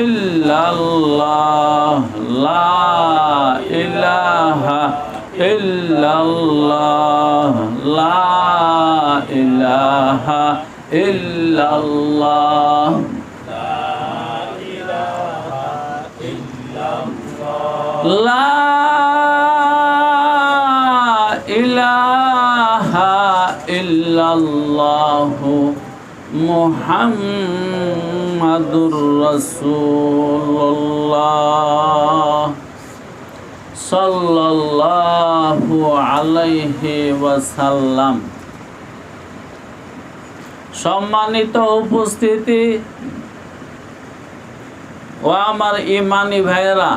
ইল্লাল্লাহ লা ইলাহা ইল্লাল্লাহ লা ইলাহা ইল্লাল্লাহ লা ইলাহা ইল্লাল্লাহ মুহাম্মাদুর রাসূলুল্লাহ সাল্লাল্লাহু আলাইহি ওয়াসাল্লাম। সম্মানিত উপস্থিতি ও আমার ইমানি ভাইয়েরা,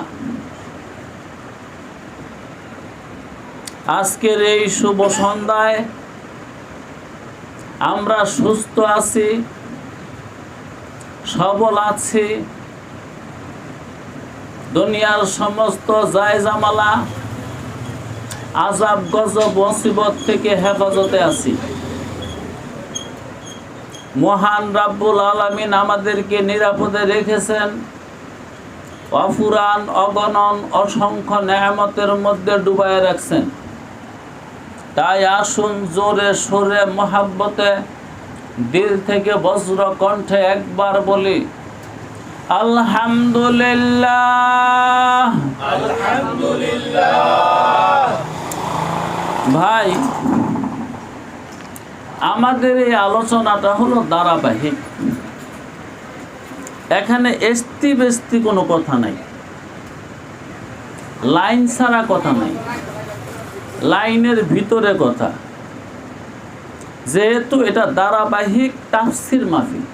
আজকের এই শুভ সন্ধ্যায় আমরা সুস্থ আছি, সবল আছি, দুনিয়ার সমস্ত জায়জামালা আযাব গজব মুসিবত থেকে হেফাজতে আছি। মহান রাব্বুল আলামিন আমাদেরকে নিরাপদে রেখেছেন, অফুরান অগণন অসংখ্য নেয়ামতের মধ্যে ডুবায় রাখছেন। তাই আসুন জোরে সোরে মহাব্বতে দিল থেকে বজ্র কণ্ঠে একবার বলি আলহামদুলিল্লাহ। আলহামদুলিল্লাহ। ভাই, আমাদের এই আলোচনাটা হলো ধারাবাহিক। এখানে এস্তি বেস্তি কোনো কথা নাই, লাইন ছাড়া কথা নাই, লাইনের ভিতরে কথা। যেহেতু এটা ধারাবাহিক তাফসির মাহফিল,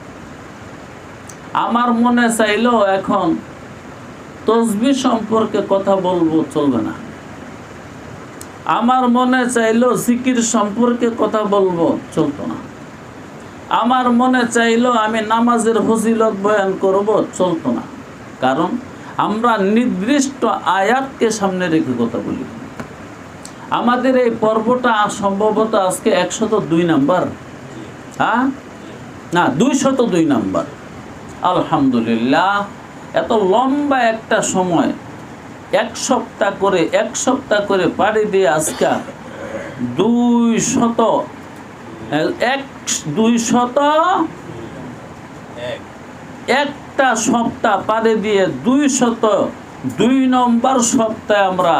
আমার মনে চাইলেও এখন তসবিহ সম্পর্কে কথা বলবো চলবে না, আমার মনে চাইলেও জিকির সম্পর্কে কথা বলবো চলতো না, আমার মনে চাইলেও আমি নামাজের ফজিলত বয়ান করব চলতো না। কারণ আমরা নির্দিষ্ট আয়াতকে সামনে রেখে কথা বলি। আমাদের এই পর্বটা সম্ভবত আজকে 102 নাম্বার, হ্যাঁ না 202 নাম্বার। আলহামদুলিল্লাহ। এত লম্বা একটা সময় এক সপ্তাহ করে পাড়ি দিয়ে আজকে 201টা সপ্তাহ পাড়ি দিয়ে 202 নম্বর সপ্তাহে আমরা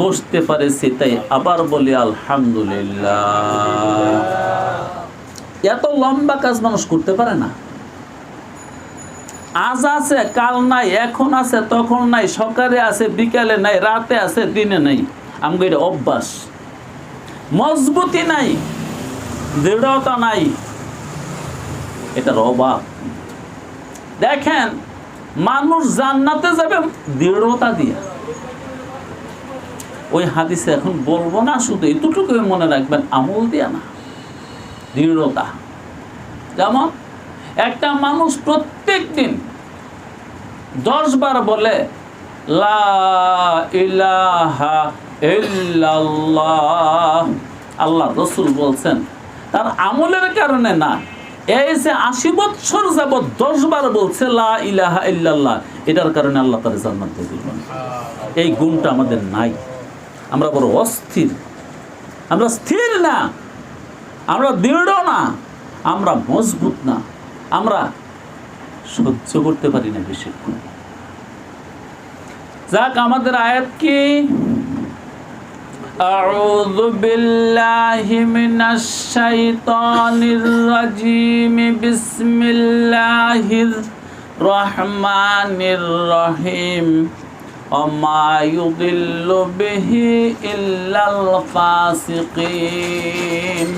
বসতে পারেছি। তাই আবার বলি আলহামদুলিল্লাহ। এত লম্বা কাজ মানুষ করতে পারে না। আজ আছে কাল নাই, এখন আছে তখন নাই, সকালে আছে বিকালে নাই, রাতে আছে দিনে নাই। আমাদের এটা অভ্যাস। মজবুতি নাই, দৃঢ়তা নাই, এটার অভাব। দেখেন, মানুষ জান্নাতে যাবে দৃঢ়তা দিয়ে। ওই হাদিসে এখন বলবো না, শুধু এতটুকু মনে রাখবেন, আমল দিয়া না, দৃঢ়তা। যেমন একটা মানুষ প্রত্যেক দিন 10 বার বলে লা ইলাহা ইল্লাল্লাহ, আল্লাহ রসুল বলছেন তার আমলের কারণে না, এই যে 80 বছর যাবত 10 বার বলছে লা ইলাহা ইল্লাল্লাহ, এটার কারণে আল্লাহ তার জান্নাত দিয়ে দিবেন। এই গুণটা আমাদের নাই। আমরা বড় অস্থির, আমরা স্থির না, আমরা দৃঢ় না, আমরা মজবুত না, আমরা সহ্য করতে পারি না বেশিক্ষণ। যাক, আমাদের আয়াত কি? আউযু বিল্লাহি মিনাশ শাইতানির রাজিম, বিসমিল্লাহির রহমানির রহিম। ওমা ইউদিল্লু বিহি ইল্লাল ফাসিকিন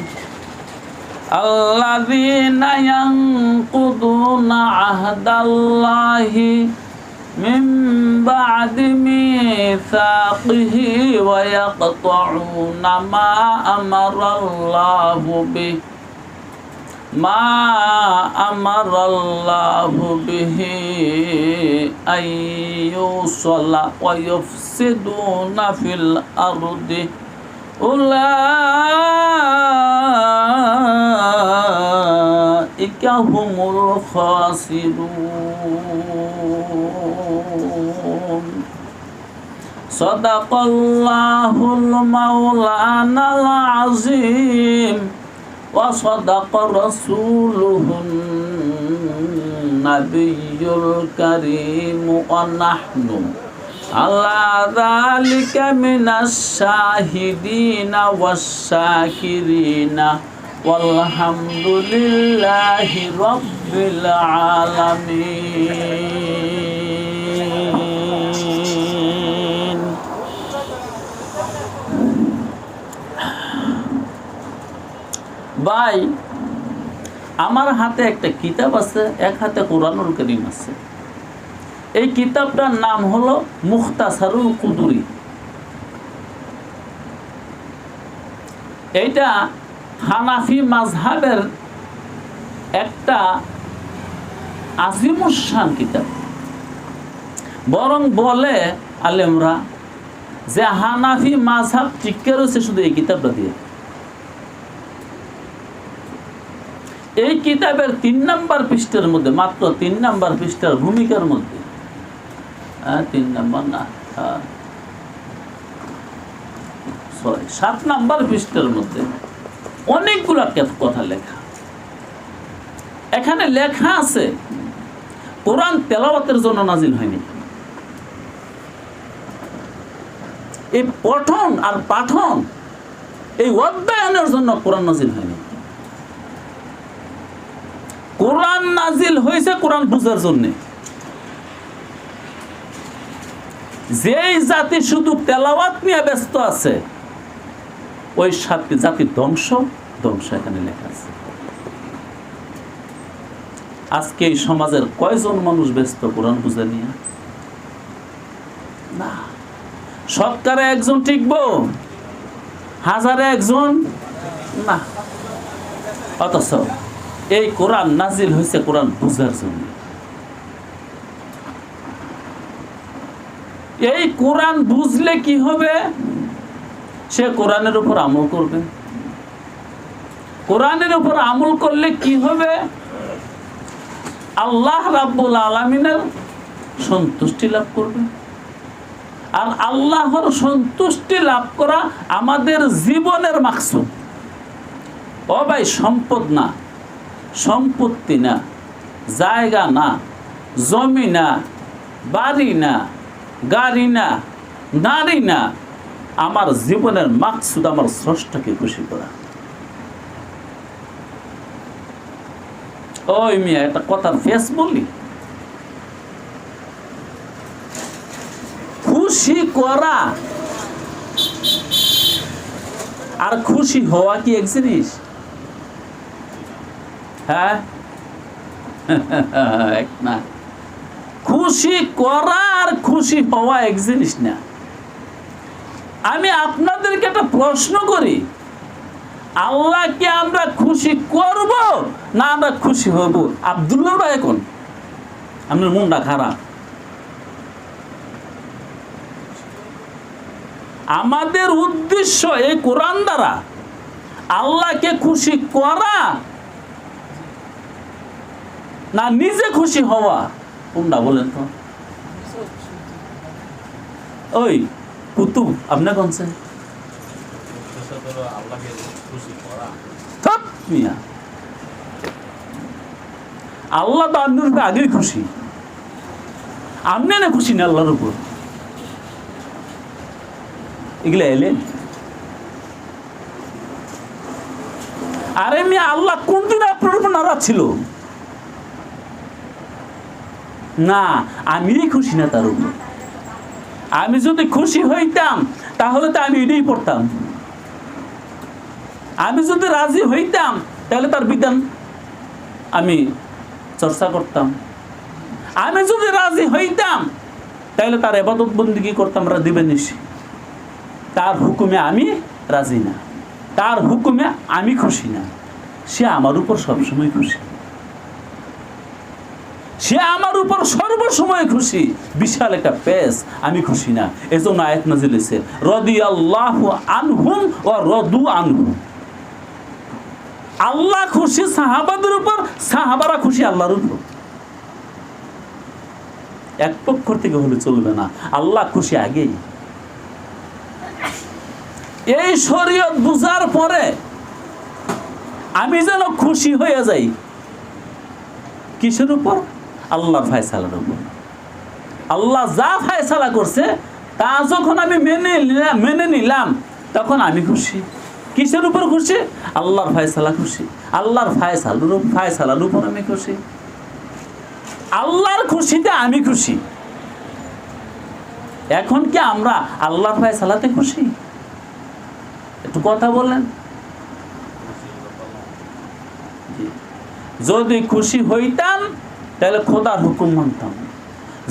আল্লাযীনা ইয়ানকুদুনা আহদাল্লাহি মিন বা'দি মিসাকিহি ওয়া ইয়াকতাউনা মা আমারাল্লাহু বিহি আইয়ুসালা ওয়া ইউফসিদুনা ফিল আরদি উলাইকা হুমুল খাসিরুন। সাদাকাল্লাহুল মাওলানাল আযীম ওয়া সাদাকা রাসূলুহুন নাবিয়্যুল কারীম ওয়া নাহনু আলা যালিকা মিনাশ শাহিদিনা ওয়াশ শাকিরিনা ওয়ালহামদুলিল্লাহি রাব্বিল আলামিন। ভাই, আমার হাতে একটা কিতাব আছে, এক হাতে কোরআনুল কারীম আছে। এই কিতাবটার নাম হলো মুখতাসারুল কুদুরি। এইটা হানাফি মাযহাবের একটা আজিমুশান কিতাব। বরং বলে আলেমরা যে হানাফি মাযহাব টিকে রয়েছে শুধু এই কিতাবটা দিয়ে। এই কিতাবের 3 নম্বর পৃষ্ঠার মধ্যে, মাত্র 3 নম্বর পৃষ্ঠার ভূমিকার মধ্যে, 3 নম্বর না, 7 নম্বর পৃষ্ঠার মধ্যে অনেকগুলো কথা লেখা। এখানে লেখা আছে কোরআন তেলাওয়াতের জন্য নাজিল হয়নি। এই পঠন আর পাঠন, এই অধ্যয়নের জন্য কোরআন নাজিল হয়নি। কোরআন নাজিল হয়েছে কোরআন বুঝার জন্য। যেই জাতি শুধু তেলাওয়াত নিয়ে ব্যস্ত আছে, ওই জাতির ধ্বংস এখানে লেখা আছে। আজকে এই সমাজের কয়জন মানুষ ব্যস্ত কোরআন বুঝা নিয়ে? না, সরকারে একজন টিকবো, হাজারে একজন না। অথচ এই কোরআন নাজিল হয়েছে কোরআন বুঝার জন্য। এই কোরআন বুঝলে কি হবে? সে কোরআনের উপর আমল করবে। কোরআনের উপর আমল করলে কি হবে? আল্লাহ রাব্বুল আলামিনের সন্তুষ্টি লাভ করবে। আর আল্লাহর সন্তুষ্টি লাভ করা আমাদের জীবনের মাকসুদ। ও ভাই, সম্পদ না, সম্পত্তি না, জায়গা না, জমি না, বাড়ি না, গাড়ি না, নারী না, আমার জীবনের মাকসুদ আমার স্রষ্টাকে খুশি করা। ওই মিয়া, একটা কথার ফেস বলি, খুশি করা আর খুশি হওয়া কি এক জিনিস? হ্যাঁ, এক না। খুশি করা আর খুশি হওয়া এক জিনিস না। আমি আপনাদেরকে একটা প্রশ্ন করি, আল্লাহকে আমরা খুশি করব না আমরা খুশি হব? আব্দুল্লাহ ভাই, এখন আপনার মনটা খারাপ। আমাদের উদ্দেশ্য এই কোরআন দ্বারা আল্লাহকে খুশি করা না নিজে খুশি হওয়া? কোনটা বলেন তো? ওই কুতুব, আপনি কোনছেন? আল্লাহ তো আপনার উপরে আগেই খুশি, আপনি না খুশি না আল্লাহর উপর? এগুলো এলেন? আরে মেয়ে, আল্লাহ কোনদিন আপনার উপর নারাজ ছিল না? আমি খুশি না তার উপর। আমি যদি খুশি হইতাম তাহলে তো আমি এটাই পড়তাম। আমি যদি রাজি হইতাম তাহলে তার বিধান আমি চর্চা করতাম। আমি যদি রাজি হইতাম তাহলে তার ইবাদত বন্দেগী করতাম দিবানিশি। তার হুকুমে আমি রাজি না, তার হুকুমে আমি খুশি না। সে আমার উপর সবসময় খুশি, সে আমার উপর সর্বসময় খুশি। বিশাল একটা পেশ, আমি খুশি না। এজন্য আয়াত নাযিল হয়েছে, রাদিয়াল্লাহু আনহুম ওয়া রাদু আনহু। আল্লাহ খুশি সাহাবাদের উপর, সাহাবারা খুশি আল্লাহর উপর। এক পক্ষ থেকে হলে চলবে না, আল্লাহ খুশি আগেই। এই শরীয়ত বুঝার পরে আমি যেন খুশি হয়ে যাই কিসের উপর? আল্লাহর ফায়সালার উপর। আল্লাহ যা ফায়সালা করছে তা যখন আমি মেনে নিলাম তখন আমি খুশি। কিসের উপর খুশি? আল্লাহর ফায়সালা খুশি। আল্লাহর ফায়সালার উপর আমি খুশি। আল্লাহর খুশিতে আমি খুশি। এখন কি আমরা আল্লাহর ফায়সালাতে খুশি? একটু কথা বলেন। যদি খুশি হইতাম তাহলে খোদার হুকুম মানতাম।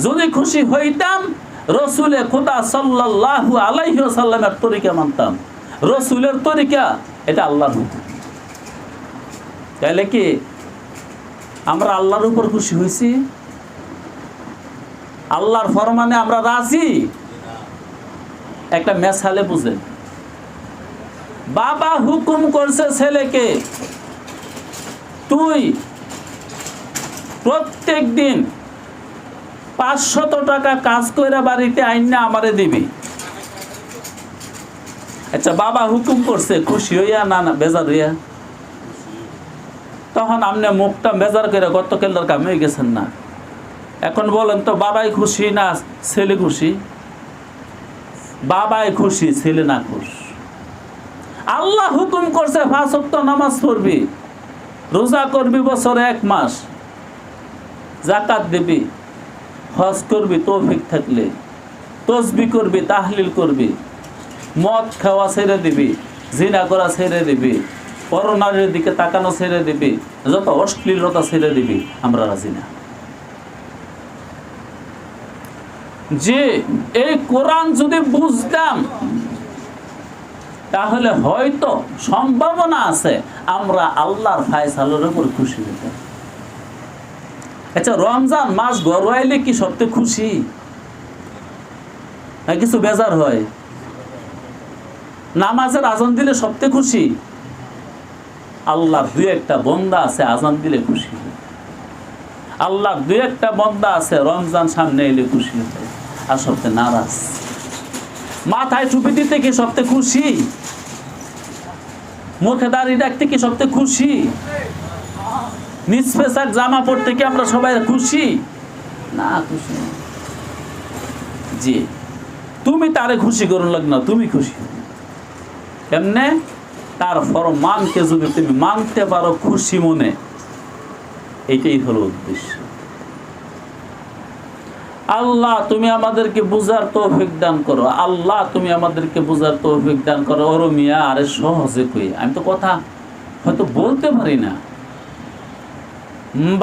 যদি খুশি হইতাম রসুলের খোদা সাল্লাল্লাহু আলাইহি ওয়াসাল্লামের তরিকা মানতাম। রসুলের তরিকা এটা আল্লাহর হুকুম। তাহলে কি আমরা আল্লাহর উপর খুশি হয়েছি? আল্লাহর ফরমানে আমরা রাজি? একটা মেসালে বুঝেন, বাবা হুকুম করছে ছেলেকে, তুই প্রত্যেক দিন 500 টাকা কাজ করে বাড়িতে আইনা আমারে দিবি। আচ্ছা, বাবা হুকুম করছে, খুশি হইয়া না না বেজার হইয়া? তখন আপনি মুখটা বেজার করে গত কেল্লার কাম হয়ে গেছেন না। এখন বলেন তো, বাবাই খুশি না ছেলে খুশি? বাবাই খুশি, ছেলে না খুশ। আল্লাহ হুকুম করছে 5 ওয়াক্ত নামাজ পড়বি, রোজা করবি বছরে 1 মাস, যাকাত দিবি, হজ করবি তৌফিক থাকলে, তসবিহ করবি, তাহলিল করবি, মদ খাওয়া ছেড়ে দিবি, জিনা করা ছেড়ে দিবি, পরনারীর দিকে তাকানো ছেড়ে দিবি, যত অশ্লীলতা ছেড়ে দিবি। আমরা রাজি না। যে এই কোরআন যদি বুঝতাম তাহলে হয়তো সম্ভাবনা আছে আমরা আল্লাহর ফায়সালার উপর খুশি হতাম। আচ্ছা, রমজান মাস গড়াইলে কি সবচেয়ে খুশি না কিছু বেজার হয়? নামাজের আজান দিলে সবচেয়ে খুশি? আল্লাহর 2-1টা বান্দা আছে আজান দিলে খুশি হয়। আল্লাহর 2-1টা বান্দা আছে রমজান সামনে এলে খুশি হয় আর সবচেয়ে নারাজ। মাথায় টুপি দিতে কি সবচেয়ে খুশি? মুখে দাড়ি রাখতে কি সবচেয়ে খুশি? নিষ্পেশাক জামা পড়তে কি আমরা সবাই খুশি না? খুশি জি। তুমি তারে খুশি করুন লাগ না, তুমি খুশি এমনে তার ফরমানকে যদি তুমি মানতে পারো খুশি মনে, এটাই হলো উদ্দেশ্য। আল্লাহ তুমি আমাদেরকে বুঝার তৌফিক দান করো। আল্লাহ তুমি আমাদেরকে বুঝার তৌফিক দান করো। ওরো মিয়া, আরে সহজে কই, আমি তো কথা হয়তো বলতে পারি না।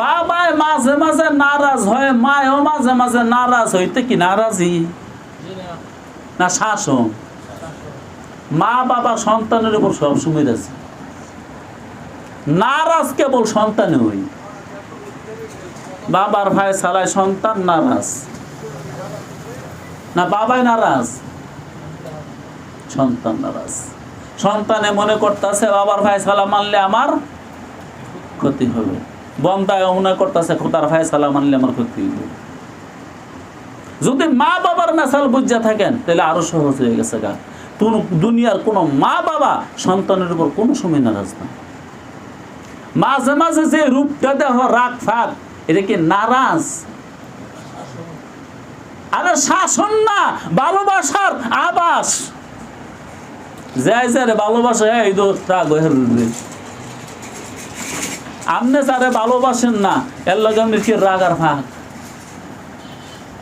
বাবায় মাঝে মাঝে নারাজ হয়, মায়ও মাঝে মাঝে নারাজ হইতে কি নারাজি না শাসন? মা বাবা সন্তানের উপর সবসময় আছে, নারাজ কেবল সন্তানে হই। বাবার ফায়সালায় সন্তান নারাজ না বাবাই নারাজ? সন্তান নারাজ। সন্তানে মনে করতেছে বাবার ফায়সালা মানলে আমার ক্ষতি হবে, বন্দায় মনে করতেছে খোদার ফায়সালা মানলে আমার ক্ষতি হবে। যদি মা বাবার মেসাল বুঝা থাকেন তাহলে আরো সহজ হয়ে গেছে গা। দুনিয়ার কোনো মা বাবা সন্তানের উপর কোনো সময় নারাজ না। মাঝে মাঝে যে রূপটা দেহ রাগ ফাগ, এটা কি নারাজ? আরে শাসন না, ভালোবাসার আবাস। যাই যারে ভালোবাসে এই তো রাগ হয়ে রুবে। আপনি যারে ভালোবাসেন না এর লগে আপনি কি রাগ আর ফাগ?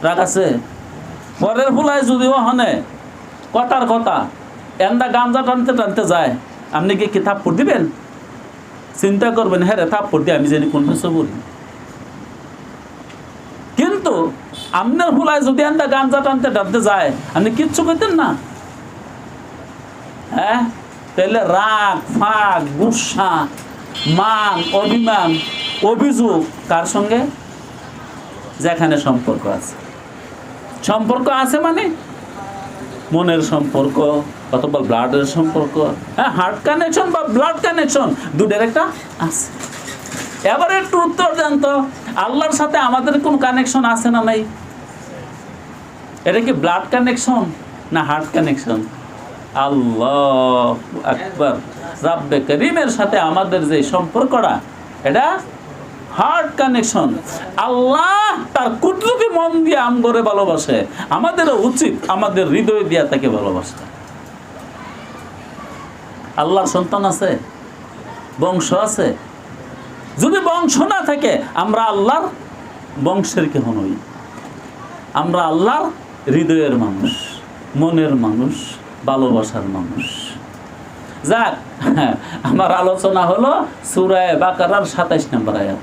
রাগ আছে? পরের ফুলায় যদি ওখানে কথার কথা এন্দা গাঞ্জা টানতে টানতে যায়, আপনি কি থাপ্পড় দিবেন? চিন্তা করবেন, হ্যাঁ রে থাপ্পড় দিয়ে আমি জানি কোন কিছু বলি। কিন্তু আপনার ফুলায় যদি এন্দা গাঞ্জা টানতে টানতে যায় আপনি কিচ্ছু করতেন না? হ্যাঁ, তাহলে রাগ ফাগ গুসা মান অভিমান অভিযোগ কার সঙ্গে? যেখানে সম্পর্ক আছে। সম্পর্ক আছে মানে মনের সম্পর্ক অথবা ব্লাডের সম্পর্ক, হ্যাঁ হার্ট কানেকশন বা ব্লাড কানেকশন দুটোর একটা আছে। এবার একটু উত্তর দেন তো, আল্লাহর সাথে আমাদের কোন কানেকশন আছে না নাই? এটা কি ব্লাড কানেকশন না হার্ট কানেকশন? আল্লাহু আকবার। রাব্বে করিমের সাথে আমাদের যে সম্পর্কটা, এটা হার্ট কানেকশন। আল্লাহ তার কুদরতি মন দিয়ে আমগরে ভালোবাসে, আমাদেরও উচিত আমাদের হৃদয় দিয়া তাকে ভালোবাসা। আল্লাহর সন্তান আছে, বংশ আছে। যদি বংশ না থাকে, আমরা আল্লাহর বংশের কেহ নই। আমরা আল্লাহর হৃদয়ের মানুষ, মনের মানুষ, ভালোবাসার মানুষ। যাক, আমার আলোচনা হলো সূরা বাকারার ২৭ নম্বর আয়াত।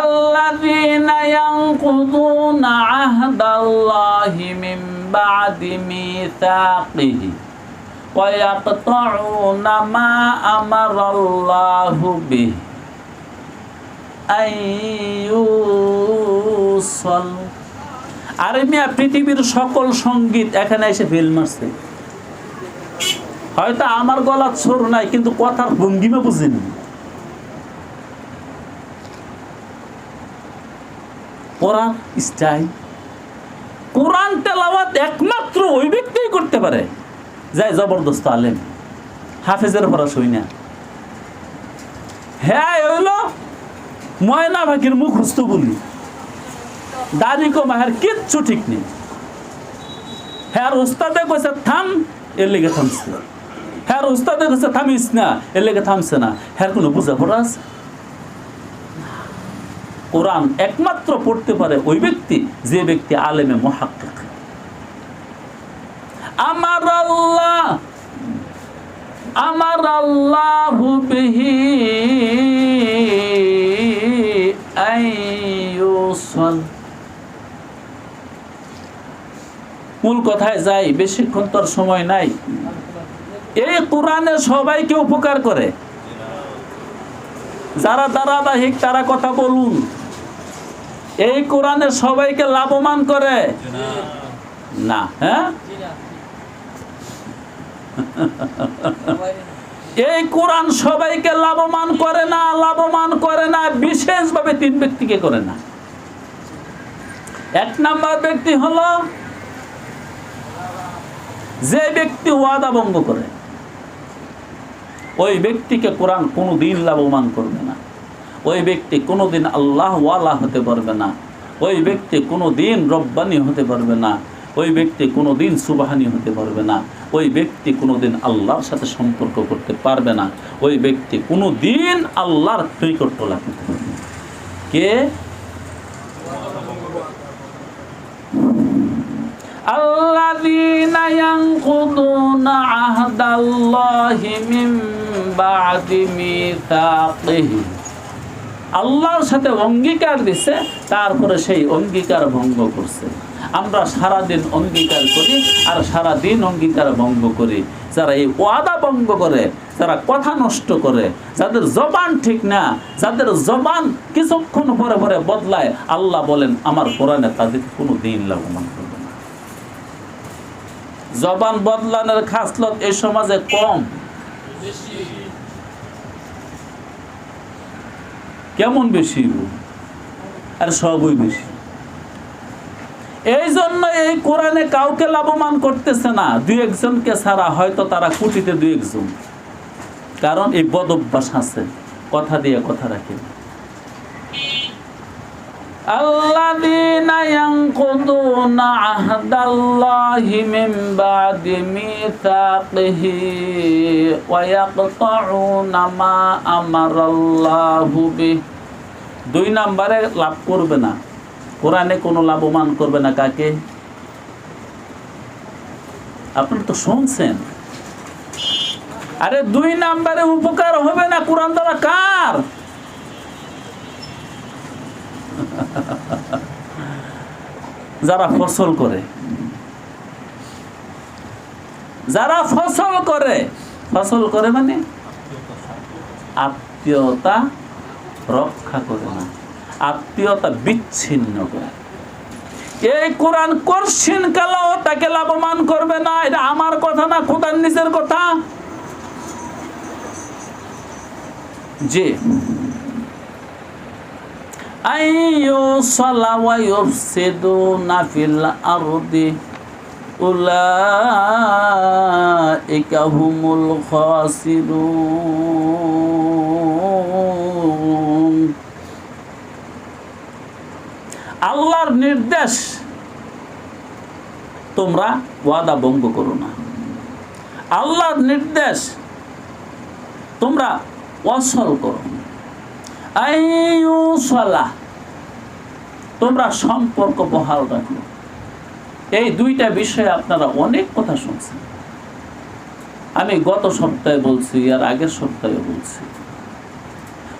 আল্লাযীনা ইয়ানকুযুনা আহদাল্লাহি মিন বা'দি মিসাকিহি ওয়া ইয়াকতাউনা মা আমারাল্লাহু বিহি আইয়ুসাল। আরে মিয়া, পৃথিবীর সকল সঙ্গীত এখানে এসে ফেল মারছে। হয়তো আমার গলা ছোর নাই, কিন্তু কথার ভঙ্গিমা বুঝিনি। কোরআন স্টাইল, কোরআন তেলাওয়াত একমাত্র ওই ব্যক্তিই করতে পারে যাই জবরদস্ত আলেম, হাফেজের পড়া শুই না। হ্যাঁ, হইল ময়না ভাগির মুখস্থ বলি, দাড়ি কমাহের কিচ্ছু ঠিক নেই। হ্যাঁ, ওস্তাদে কইছে থাম, এর লেগে থামছে। হ্যাঁ, ওস্তাদে কইছে থামিস না, এর লেগে থামছে না। হ্যাঁ, কোনো বোঝাপড়া আছে? কোরআন একমাত্র পড়তে পারে ওই ব্যক্তি যে ব্যক্তি আলেমে মুহাক্কিক। আমার আল্লাহু বিহি আইয়ুসাল। মূল কথায় যাই, বেশিক্ষণ তোর সময় নাই। এই কোরআনে সবাইকে উপকার করে। যারা ধারাবাহিক তারা কথা বলুন। এই কোরআনে সবাইকে লাভবান করে না? হ্যাঁ, এই কোরআন সবাইকে লাভবান করে না, লাভবান করে না বিশেষভাবে তিন ব্যক্তিকে করে না। এক নাম্বার ব্যক্তি হলো যে ব্যক্তি ওয়াদা ভঙ্গ করে, ওই ব্যক্তিকে কোরআন কোনোদিন লাভবান করবে না। ওই ব্যক্তি কোনোদিন আল্লাহ ওয়ালা হতে পারবে না। ওই ব্যক্তি কোনোদিন রব্বানি হতে পারবে না। ওই ব্যক্তি কোনোদিন সুবহানি হতে পারবে না। ওই ব্যক্তি কোনোদিন আল্লাহর সাথে সম্পর্ক করতে পারবে না। ওই ব্যক্তি কোনোদিন আল্লাহর নৈকট্য লাভ করতে পারবে না। কে? আল্লাযীনা ইয়ানকুদুনা আহদাল্লাহি মিন বা'দি মিসাকিহি। আল্লাহর সাথে অঙ্গীকার দিছে, তারপরে সেই অঙ্গীকার ভঙ্গ করছে। আমরা সারাদিন অঙ্গীকার করি আর সারাদিন অঙ্গীকার ভঙ্গ করি। যারা এই ওয়াদা ভঙ্গ করে, যারা কথা নষ্ট করে, যাদের জবান ঠিক না, যাদের জবান কিছুক্ষণ পরে পরে বদলায়, আল্লাহ বলেন আমার কোরআনে তাদের কোনো দিন লাভবান করবে না। জবান বদলানোর খাসলত এই সমাজে কম। কেমন বেশি? আর সবই বেশি। এই জন্য এই কোরআনে কাউকে লাভবান করতেছে না, দুই একজনকে ছাড়া। হয়তো তারা কোটিতে দুই একজন, কারণ এই বদ অভ্যাস আছে, কথা দিয়ে কথা রাখে। আল্লাযীনা ইয়ানকুদুনা আহদাল্লাহি মিন বা'দি মিসাকিহি ওয়া ইয়াকতাউনা মা আমারাল্লাহু বিহি। দুই নম্বরে লাভ করবে না, কোরআনে কোনো লাভবান করবে না। কাকে? আপনারা তো শুনছেন। আরে দুই নম্বরে উপকার হবে না কোরআন দ্বারা কার? যারা ফসল করে, যারা ফসল করে। ফসল করে মানে আত্মীয়তা রক্ষা করে না, আত্মীয়তা বিচ্ছিন্ন করে। এই কোরআন করছেন কালাও তাকে লাভবান করবে না। এটা আমার কথা না, খোদার নিজের কথা। যে আইয়ুসালা ওয়া ইউফসিদুনা ফিল আরদি উলাইকা হুমুল খাসিরুন। আল্লাহর নির্দেশ তোমরা ওয়াদা ভঙ্গ করো না, আল্লাহর নির্দেশ তোমরা অসল করো। আইয়ুসালা তোমরা সম্পর্ক বহাল রাখো। এই দুইটা বিষয়ে আপনারা অনেক কথা শুনছেন। আমি গত সপ্তাহে বলছি, আর আগের সপ্তাহে বলছি,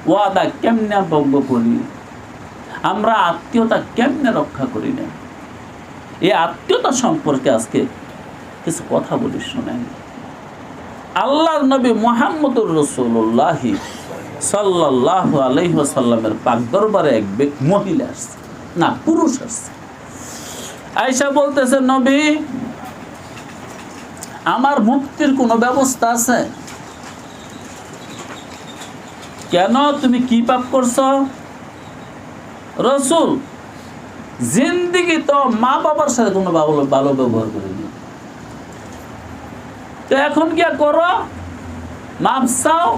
ওয়াদা কেমনে ভঙ্গ করি, আমরা আত্মীয়তা কেমনে রক্ষা করি না, এই আত্মীয়তা সম্পর্কে আজকে কিছু কথা বলি, শোনেন। আল্লাহর নবী মুহাম্মদুর রাসূলুল্লাহ সাল্লাল্লাহু আলাইহি ওয়াসাল্লামের পাক দরবারে এক মহিলা আসছে, না পুরুষ আসছে। আয়েশা বলতেছে, নবী আমার মুক্তির কোনো ব্যবস্থা আছে? কেন, তুমি কি পাপ করছো? রাসূল জিন্দেগি তো মা বাবার সাথে কোনো ভালো ব্যবহার করিনি, তো এখন কি করো, মাপ চাও।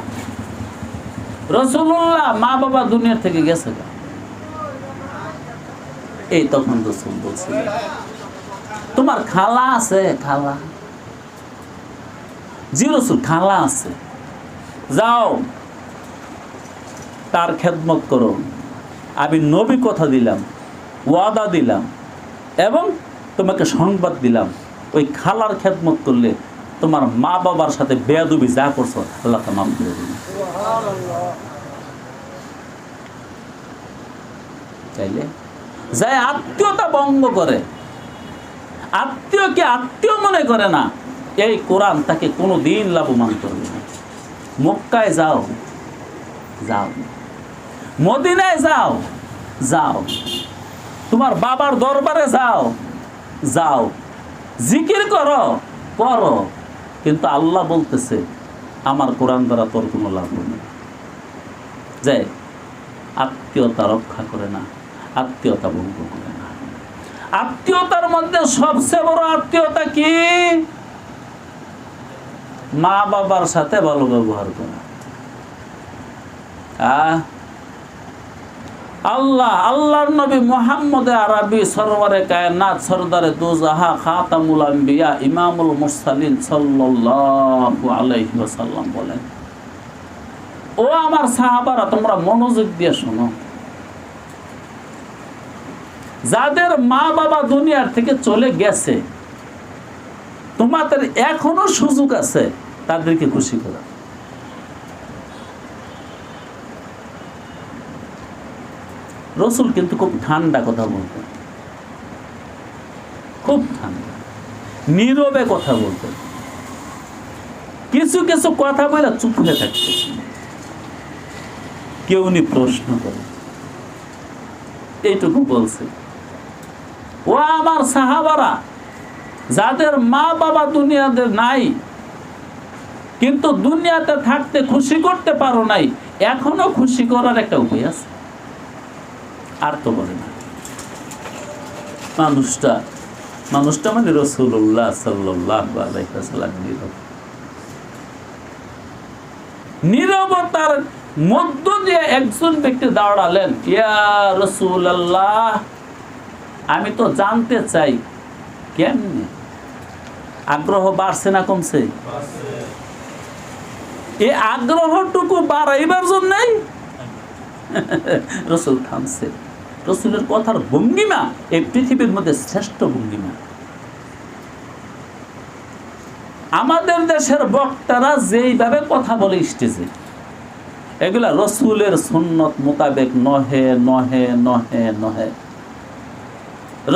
রাসূলুল্লাহ মা বাবা দুনিয়া থেকে গেছে। এই তখন রাসূল বলছে, তোমার খালা আছে? খালা? জি রাসূল, খালা আছে। যাও তার খেদমত করো। আমি নবী কথা দিলাম, ওয়াদা দিলাম, এবং তোমাকে সংবাদ দিলাম, ওই খালার খেদমত করলে তোমার মা বাবার সাথে বেয়াদবি যা করছো আল্লাহ তা মাফ করে দিবেন। চাইলে যাই আত্মীয়তা ভঙ্গ করে, আত্মীয়কে আত্মীয় মনে করে না, এই কোরআন তাকে কোনো দিন লাভবান করবে না। মক্কায় যাও, যাও, মদিনায় যাও, যাও, তোমার বাবার দরবারে যাও, যাও, জিকির করো, করো, কিন্তু আল্লাহ বলতেছে আমার কোরআন দ্বারা তোর কোনো লাভ নেই। যে আত্মীয়তা রক্ষা করে না, আত্মীয়তা ভঙ্গ করে না। আত্মীয়তার মধ্যে সবচেয়ে বড় আত্মীয়তা কি? মা বাবার সাথে ভালো ব্যবহার করা। আল্লাহর নবী মুহাম্মদ আরবি সরওয়ারে কায়নাত সরদারে দুজাহা খাতামুল আম্বিয়া ইমামুল মুরসালিন সাল্লাল্লাহু আলাইহি ওয়াসাল্লাম বলেন, ও আমার সাহাবারা, তোমরা মনোযোগ দিয়ে শোনো, যাদের মা বাবা দুনিয়ার থেকে চলে গেছে, তোমাদের এখনো সুযোগ আছে তাদেরকে খুশি করা। রাসূল কিন্তু খুব ঠান্ডা কথা বলতেন, খুব ঠান্ডা, নীরবে কথা বলতেন, কিছু কিছু কথা বলে চুপ হয়ে থাকতেন, কেউ নি প্রশ্ন করে। এইটুকু বলছে, ও আমার সাহাবারা, যাদের মা বাবা দুনিয়াতে নাই, কিন্তু দুনিয়াতে থাকতে খুশি করতে পারো নাই, এখনো খুশি করার একটা উপায় আছে। আর তো বলে না মানুষটা মানে রাসূলুল্লাহ সাল্লাল্লাহু আলাইহি ওয়াসাল্লাম নীরবতার মধ্য দিয়ে একজন ব্যক্তি দাঁড়ালেন, ইয়া রাসূলুল্লাহ, আমি তো জানতে চাই কেমনে, আগ্রহ বাড়ছে না কমছে? এই আগ্রহটুকু বাড়াইবার জন্যই রাসূল থামছে। রাসূলের কথার ভঙ্গিমা এই পৃথিবীর মধ্যে শ্রেষ্ঠ ভঙ্গিমা। আমাদের দেশের বক্তারা যেইভাবে কথা বলে স্টেজে, এগুলা রাসূলের সুন্নত মোতাবেক নহে নহে নহে নহে।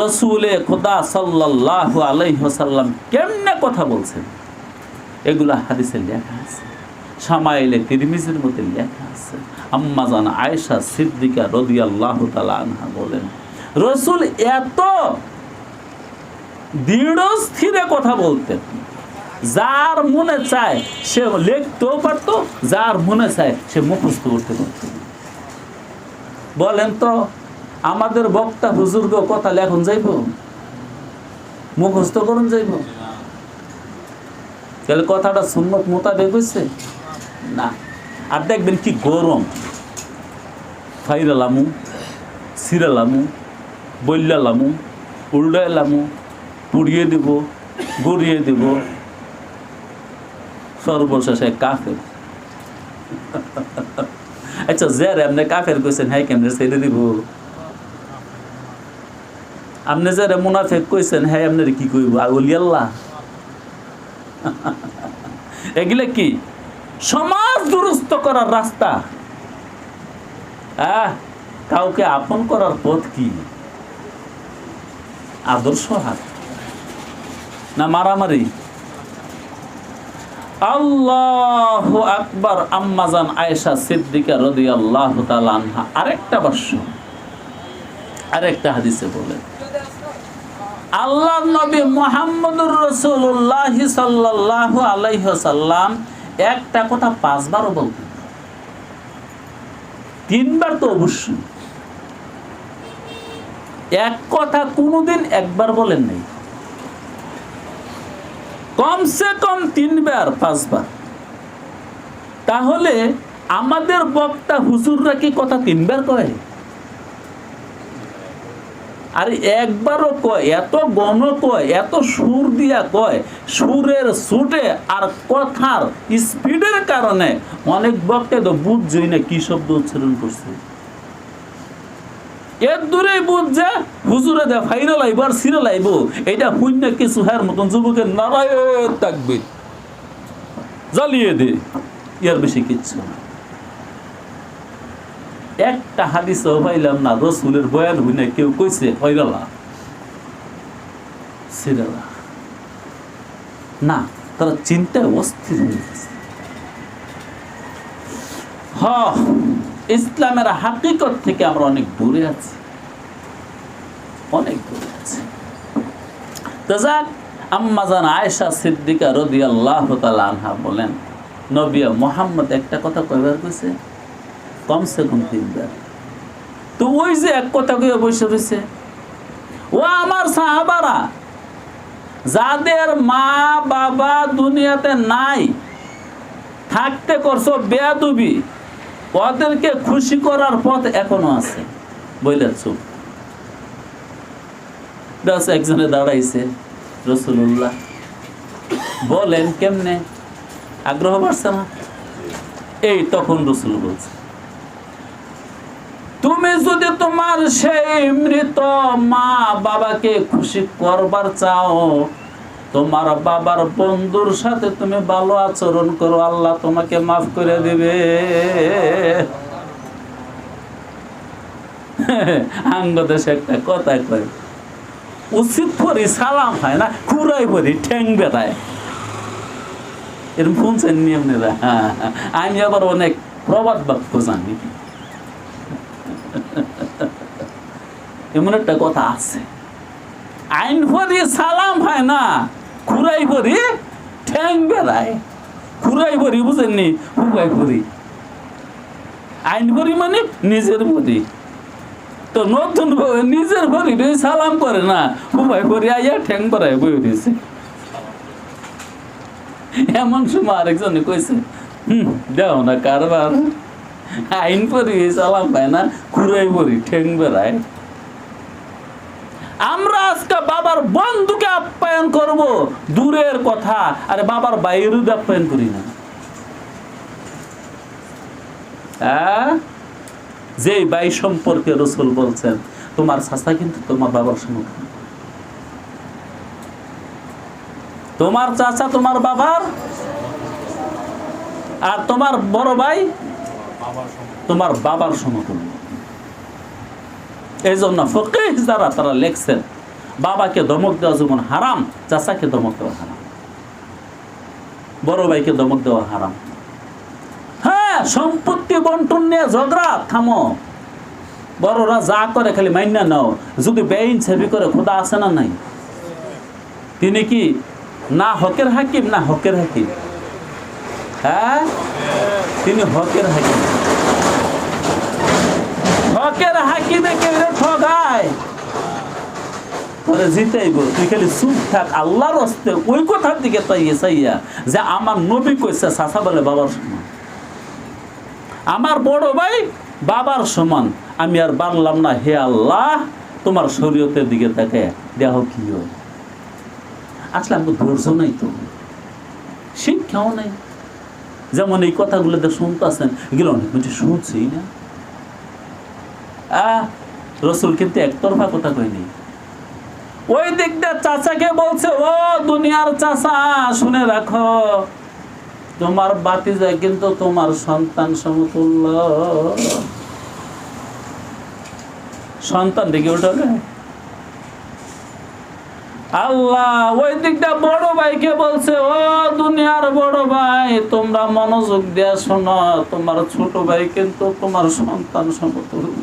রাসূলে খোদা সাল্লাল্লাহু আলাইহি ওয়াসাল্লাম কেমনে কথা বলছেন, এগুলা হাদিসে লেখা আছে, শামাইলে তিরমিজির মধ্যে লেখা আছে। আম্মা জান আয়েশা সিদ্দিকা রাদিয়াল্লাহু তাআলা আনহা বলেন, রাসূল এত দৃঢ় স্থিরে কথা বলতেন, যার মনে চায় সে লিখতেও পারত, যার মনে চায় সে মুখস্থ করতে পারত। বলেন তো আমাদের বক্তা হুজুরগ কথা লেখন যাইব, মুখস্থ করুন যাইব? তাহলে কথাটা সুন্নত মোতাবেক হয়েছে না। আর দেখবেন কি গরম, ফাইরালামু, সিরালামু, বললালামু, উল্ডাইলামু, পুড়িয়ে দিব, গড়িয়ে দিব, সর্বশেষে কাফের। আচ্ছা, যারা আপনি কাফের কইছেন, হ্যাঁ কেমনে ছেড়ে দিব? আপনি যারা মুনাফিক কইছেন, হ্যাঁ আপনার কি কইব? ওলি আল্লাহ? এগুলা কি সমাজ দুরস্ত করার রাস্তা? কাউকে আপন করার পথ কি? আদর্শ হাত না মারামারি? আল্লাহু আকবার। আম্মাজান আয়েশা সিদ্দিকা রাদিয়াল্লাহু তাআলা আনহা আরেকটা ভাষ্য, আরেকটা হাদিসে বলেন, আল্লাহর নবী মুহাম্মদুর রাসূলুল্লাহ সাল্লাল্লাহু আলাইহি ওয়াসাল্লাম একটা কথা 5 বারও বলতেন, 3 বার তো অবশ্যই। এক কথা কোনোদিন একবার বলেন নাই, কমসে কম 3 বার 5 বার। তাহলে আমাদের বক্তা হুজুররা কি কথা 3 বার কয়? আর একবারও কয়, এত গণ কয়, এত সুর দিয়া কয়, সুরের ছুটে আর কথার স্পিডের কারণে অনেক বক্তা তো বুঝছই না কি শব্দ উচ্চারণ করছে। এর দূরে বুঝছে হুজুরে দে ফাইরা লাইব আর সিরা লাইব, এটা শূন্য কিছু হ্যার মতন যুবকের নারায়ণ তাকবীর জ্বালিয়ে দে, এর বেশি কিচ্ছু না। একটা হাদিসও পাইলাম না রাসূলের বয়ান হইনা কেউ কইছে ফাইরালা সিরালা না, তারা চিন্তায় অস্থির হয়ে গেছে। ইসলামের হাকিকত থেকে আমরা অনেক দূরে আছি, অনেক দূরে আছি। তো যাক, আম্মাজান আয়েশা সিদ্দিকা রাদিয়াল্লাহু তাআলা আনহা বলেন, নবী মুহাম্মদ একটা কথা কয়বার কইছে? কমসে কম 3 বার। তো ওই যে এক কথা কইয়া বসে রয়েছে, ও আমার সাহাবারা, যাদের মা বাবা দুনিয়াতে নাই, থাকতে করছো বেয়াদবি, ওদেরকে খুশি করার পথ এখনো আছে। বললেন চুপ। একজনে দাঁড়াইছে, রাসূলুল্লাহ বলেন কেমনে? আগ্রহ বাড়ছে না? এই তখন রাসূল বলছে, তুমি যদি তোমার সেই মৃত মা বাবাকে খুশি করবার চাও, তোমার বাবার বন্ধুর সাথে তুমি ভালো আচরণ করো, আল্লাহ তোমাকে মাফ করে দিবে। আঙ্গদেশে একটা কথা কয়, উচিত পরি সালাম হয় না, খুরাই পরি ঠ্যাং বেড়ায়। এরকম শুনছেন নিয়মনেরা? আমি আবার অনেক প্রবাদ বাক্য জানি, এমন একটা কথা আছে। আইন পরি সালাম হয় না, খুরাই পরি ঠ্যাং বেড়ায়। খুরাই পরি বুঝেননি? হুকাই পরি। আইন পরি মানে নিজের পরি। তো নতুন নিজের পরি সালাম করে না, হুকাই পরি আইয়া ঠ্যাং বেড়ায় বই দিয়েছে। এমন সময় আরেকজনে কইছে, দেও না কারবার, আইন পরি সালাম পায় না, খুরাই পরি ঠ্যাং বেড়ায়। আমরা আজকে বাবার বন্ধুকে আপ্যায়ন করব, দূরের কথা, আরে বাবার বাইরেও আপ্যায়ন করি না। যে ভাই সম্পর্কে রাসূল বলছেন, তোমার চাচা কিন্তু তোমার বাবার সমতুল্য, তোমার চাচা তোমার বাবার, আর তোমার বড় ভাই তোমার বাবার সমতুল্য। এই জন্য ফকিহ যারা তারা লেখছেন, বাবাকে ধমক দেওয়া যেমন হারাম, চাচাকে ধমক দেওয়া হারাম, বড় ভাইকে ধমক দেওয়া হারাম। হ্যাঁ, সম্পত্তি বন্টন নিয়ে ঝগড়া থামো, বড়রা যা করে খালি মাইনা নাও। যদি বেইনসাফি করে, খোদা আছে না নাই? তিনি কি না হকের হাকিম না হকের হাকিম? হ্যাঁ, তিনি হকের হাকিম। হকের হাকিমে কেউ ঠক তোরে জিতাইব, তুই খালি চুপ থাক আল্লাহর হস্তে ওই কথার দিকে তাইয়ে চাইয়া যে আমার নবী কইছে চাচা বলে বাবার সমান, আমার বড় ভাই বাবার সমান, আমি আর বানলাম না। হে আল্লাহ, তোমার শরীয়তের দিকে তাকে দেহ কি হয়। আসলে আমাকে ধৈর্য নাই, তো শিক্ষাও নাই। যেমন এই কথাগুলো শুনতেছেন, এগুলো অনেক কিছু শুনছি না। রসুল কিন্তু একতরফা কথা কয়নি। ওই দিক দিয়ে চাচাকে বলছে, ও দুনিয়ার চাচা শুনে রাখো, তোমার বাতিজা কিন্তু তোমার সন্তান সমতুল্য। সন্তান দিকে ওঠা যায়। আল্লাহ ওই দিকটা বড় ভাইকে বলছে, ও দুনিয়ার বড় ভাই, তোমরা মনোযোগ দিয়ে শোনো, তোমার ছোট ভাই কিন্তু তোমার সন্তান সমতুল্য।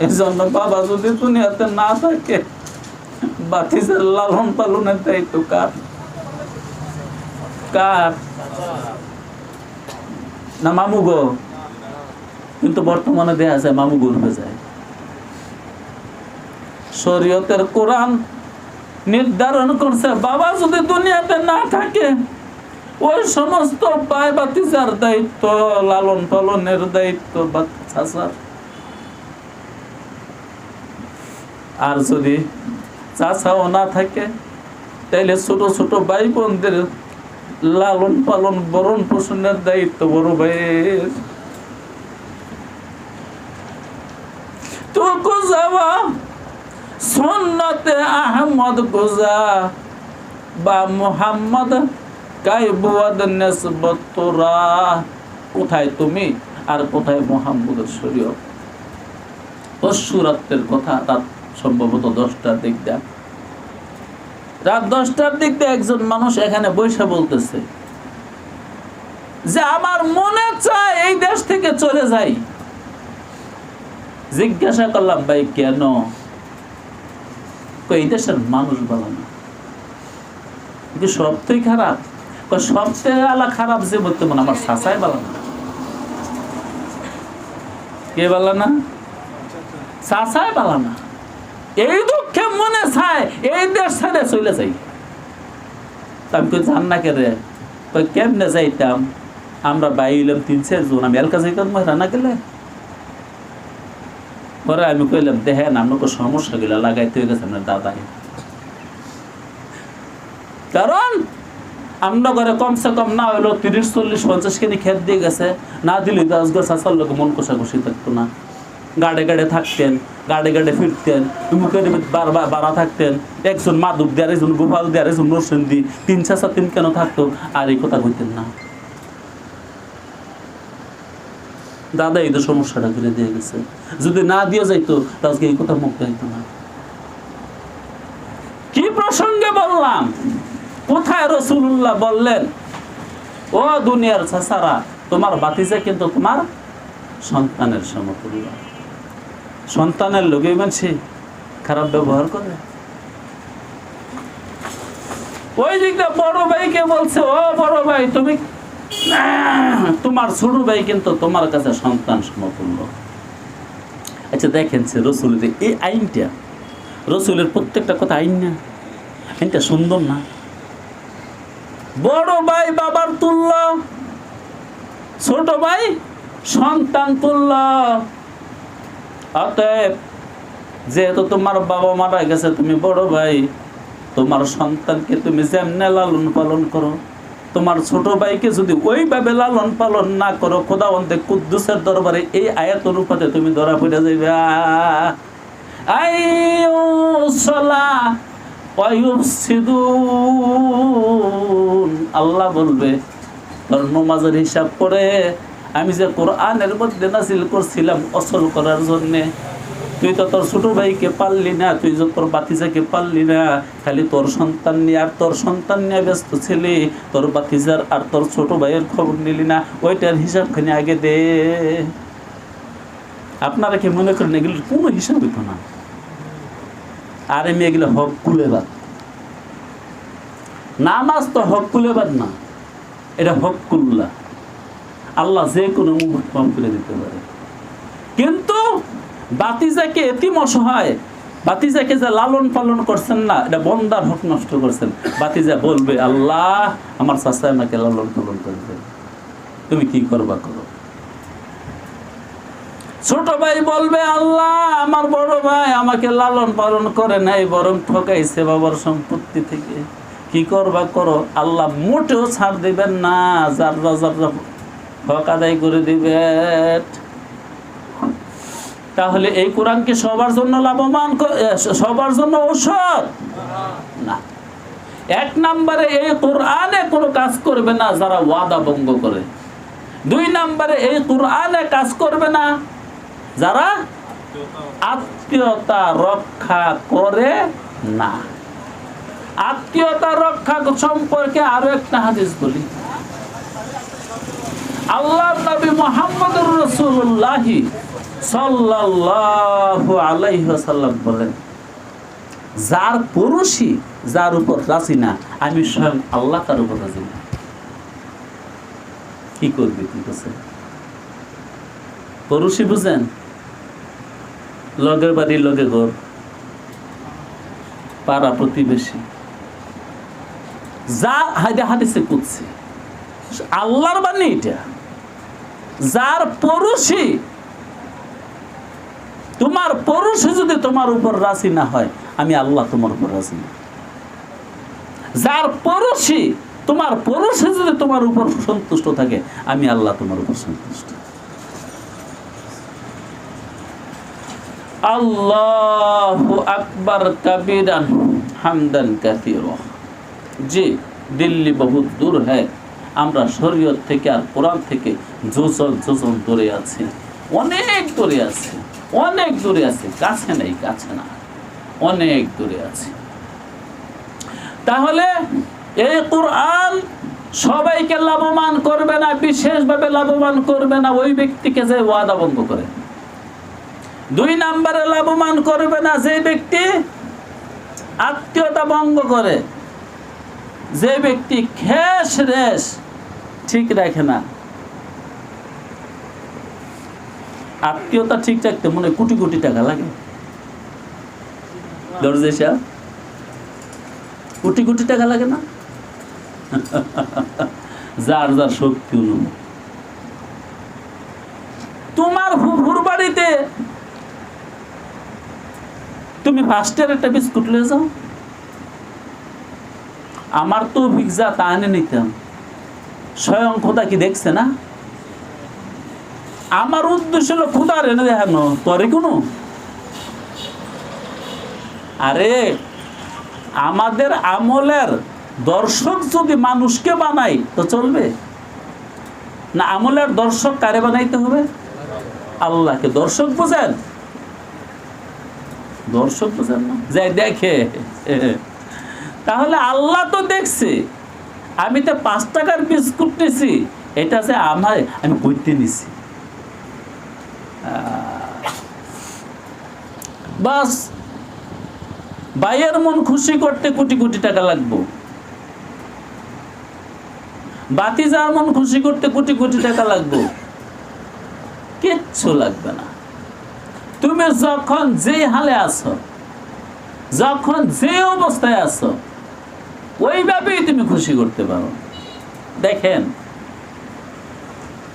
এই জন্য বাবা যদি দুনিয়াতে না থাকে, বাতিজার লালন পালনের দায়িত্ব কার? কার? না মামু গো? কিন্তু বর্তমানে দেখা যায় মামু গুণ হয়ে যায়। শরীয়তের কোরআন নির্ধারণ করছে, বাবা যদি দুনিয়াতে না থাকে, ওই সমস্ত ভাই বাতিজার দায়িত্ব, লালন পালনের দায়িত্ব চাচার। আর যদি চাচাও না থাকে, তাইলে ছোট ছোট ভাই বোনদের লালন পালন বরণ পোষণের দায়িত্ব বড় ভাইয়ের। তো গোজাবা সুন্নতে আহমদ গোজা বা মুহাম্মদ কাইবুয়াদ নিসবত তোরা। কোথায় তুমি আর কোথায় মুহাম্মদের শরীয়ত? পরশুরাত্রের কথা, রাত সম্ভবত 10টার দিক দিয়ে, রাত 10টার দিক দিয়ে একজন মানুষ এখানে বসে বলতেছে যে আমার মনে চায় এই দেশ থেকে চলে যাই। জিজ্ঞাসা করলাম, ভাই কেন? এই দেশের মানুষ ভালো না, কিন্তু সবটাই খারাপ। সবচেয়ে আলা খারাপ যে বর্তমান আমার চাচাই ভালো না। কে ভালো না? চাচাই ভালো না। এই দুঃখে মনে চায় এই দেশ ছেড়ে চলে যাই। আমি কই জান না কে রে? কেমনে যাইতাম? আমরা বাইলাম 3-4 জন, আমি এলাকা যাইতাম রান্না গেলে। পরে আমি কইলাম, দেখেন আপনাকে সমস্যা গুলা লাগাইতে হয়ে গেছে আপনার দাদাই। কারণ আমরা ঘরে কমসে কম না হইলো 30-40-50 কেজি খেত দিয়ে গেছে, না দিলে 10 গাছ চাচার লোক মন কষাকষি থাকতো না। গাড়ে গাড়ে থাকতেন, গাড়ে গাড়ে ফিরতেন, মুখের বাড়া থাকতেন, একজন মাধব দিয়ে, একজন গোপাল দিয়ে, একজন রসুন দি, 3 চাচা 3 কেন থাকতো, আর এই কথা কইতেন না। দাদা এই তো সমস্যাটা করে দিয়ে গেছে। যদি না দিয়ে যাইতো আজকে এই কথা মুখ যাইতো না। কি প্রসঙ্গে বললাম? কোথায় রাসূলুল্লাহ বললেন, ও দুনিয়ার চাচারা, তোমার বাতিজা কিন্তু তোমার সন্তানের সমতুল্য। সন্তানের লোকে মানুষে খারাপ ব্যবহার করে। ওই দিকটা বড় ভাইকে বলছে, ও বড় ভাই, তুমি তোমার ছোট ভাই কিন্তু তোমার কাছে সন্তান সমতুল্য। আচ্ছা দেখেন, রসুলের এই আইনটা, রসুলের প্রত্যেকটা কথা আইন না, আইনটা সুন্দর না? বড় ভাই বাবার তুল্য, ছোট ভাই সন্তান তুল্য। অতএব যেহেতু তোমার বাবা মারা গেছে, তুমি বড় ভাই, তোমার সন্তানকে তুমি যেমনে লালন পালন করো, তোমার ছোট ভাইকে যদি ওইভাবে লালন পালন না করো, খোদাবন্দে কুদ্দুসের দরবারে এই আয়াত অনুপাতে তুমি ধরা পড়ে যাইবে। আল্লাহ বলবে, তোর নমাজের হিসাব করে আমি যে কোরআনের মধ্যে নাযিল করছিলাম অসল করার জন্যে, তুই তো তোর ছোট ভাইকে পারলি না, তুই যে তোর বাতিজাকে পারলি না, খালি তোর সন্তান নিয়ে আর তোর সন্তান নিয়ে ব্যস্ত ছিলি, তোর বাতিজার আর তোর ছোট ভাইয়ের খবর নিলি না, ওইটার হিসাবখানি আগে দে। আপনারা কি মনে করেন এগুলোর কোনো হিসাব হইতো না? আর আমি এগুলো হক কুলেবাদ। নামাজ তো হক কুলেবাদ না, এটা হক কুল্লা। আল্লাহ যে কোনো মুখ কম করে দিতে পারে, কিন্তু বাতিজাকে এতিম অসহায় বাতিজাকে যে লালন পালন করছেন না, এটা বন্দার হক নষ্ট করছেন। বাতিজা বলবে, আল্লাহ আমার চাচা আমাকে লালন পালন করবে, তুমি কি করবা করো। ছোট ভাই বলবে, আল্লাহ আমার বড় ভাই আমাকে লালন পালন করে নাই, বরং ঠকাইছে বাবার সম্পত্তি থেকে, কি করবা করো। আল্লাহ মোটেও ছাড় দিবেন না, যার হক আদায় করে দিবেন। তাহলে এই কোরআন কি সবার জন্য লাভবান, সবার জন্য ঔষধ না। এক নম্বরে এই কোরআনে কোনো কাজ করবে না যারা ওয়াদা ভঙ্গ করে। দুই নম্বরে এই কোরআনে কাজ করবে না যারা আত্মীয়তা রক্ষা করে না। আত্মীয়তা রক্ষা সম্পর্কে আরো একটা হাদিস বলি। আল্লাহ নবী মুহাম্মদুর রাসূলুল্লাহ সাল্লাল্লাহু আলাইহি ওয়াসাল্লাম বলেন, যার পুরুষই যার উপর রাজি না, আমি স্বয়ং আল্লাহ তার উপর রাজি না। কি করবে, কি করছে? পুরুষই বুঝেন, লগের বাড়ি লগে ঘর, পাড়া প্রতিবেশী, যা হাদিসে কুদসি আল্লাহর বাণী এটা, যার পুরুষই, তোমার পুরুষই যদি তোমার উপর রাজি না হয়, আমি আল্লাহ তোমার উপর রাজি না। যার পুরুষই, তোমার পুরুষই যদি তোমার উপর সন্তুষ্ট থাকে, আমি আল্লাহ তোমার উপর সন্তুষ্ট। আল্লাহু আকবার কাবীরান হামদান কাসীরা। জি, দিল্লি বহুত দূর হ্যায়, আমরা শরীয়ত থেকে আর কোরআন থেকে যোজন যোজন দূরে আছি, অনেক দূরে আছে, অনেক দূরে আছে, কাছে নেই, কাছে না, অনেক দূরে আছে। তাহলে এই কোরআন সবাইকে লাভবান করবে না, বিশেষভাবে লাভবান করবে না ওই ব্যক্তিকে যে ওয়াদা ভঙ্গ করে। দুই নম্বরে লাভবান করবে না যে ব্যক্তি আত্মীয়তা ভঙ্গ করে, যে ব্যক্তি খেস রেশ ঠিক রাখে না। আত্মীয়তা ঠিক রাখতে মনে কোটি কোটি টাকা লাগে, দরজে সাহেব, কোটি কোটি টাকা লাগে না? যার যার শক্তি অনুযায়ী। তোমার ফুফুর বাড়িতে তুমি ফার্স্টের একটা বিস্কুট নিয়ে যাও, আমার তো ভিক্ষা তা এনে নিতাম, স্বয়ং খোদা কি দেখছে না? আমার উদ্দেশ্য হলো খোদার এনে দেখানো, তরে কোনো। আরে আমাদের আমলের দর্শক যদি মানুষকে বানাই তো চলবে না? আমলের দর্শক কারে বানাইতে হবে? আল্লাহকে। দর্শক বোঝেন? দর্শক বোঝেন না, যাই দেখে। তাহলে আল্লাহ তো দেখছে, আমি তো 5 টাকার বিস্কুট নিছি, এটা যে আমার, আমি কইতে নিছি, বাস ভাইয়ের মন খুশি করতে কোটি কোটি টাকা লাগবে, বাতিজার মন খুশি করতে কোটি কোটি টাকা লাগবে, কিচ্ছু লাগবে না। তুমি যখন যে হালে আছো, যখন যে অবস্থায় আছো, ওইভাবেই তুমি খুশি করতে পারো। দেখেন,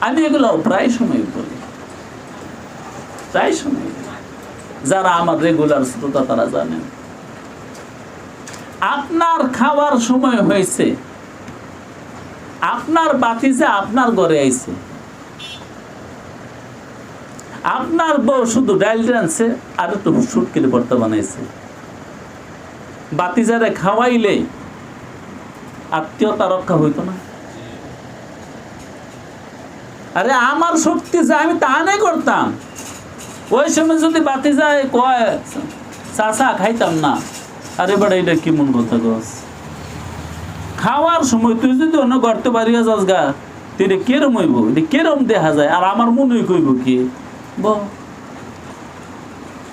আমি এগুলো প্রায় সময় বলি, প্রায় সময়, যারা আমার রেগুলার শ্রোতা তারা জানেন। আপনার খাওয়ার সময় হয়েছে, আপনার বাতিজা আপনার ঘরে আইছে, আপনার বউ শুধু ডাল রাঁধছে আর একটু শুটকির ভর্তা বানাইছে, বাতিজারে খাওয়াইলে আত্মীয়তা রক্ষা হইতো না? আরে আমার শক্তি যা, আমি তা নাই করতাম। ওই সময় যদি বাতিজায় কয় চাচা খাইতাম না, আরে বেটা এটা কি মন কথা গছ, খাওয়ার সময় তুই যদি অন্য করতে পারিয়া যাস গা, তুই এটা কেরম হইব, এটা কেরম দেখা যায়, আর আমার মনে কইব কি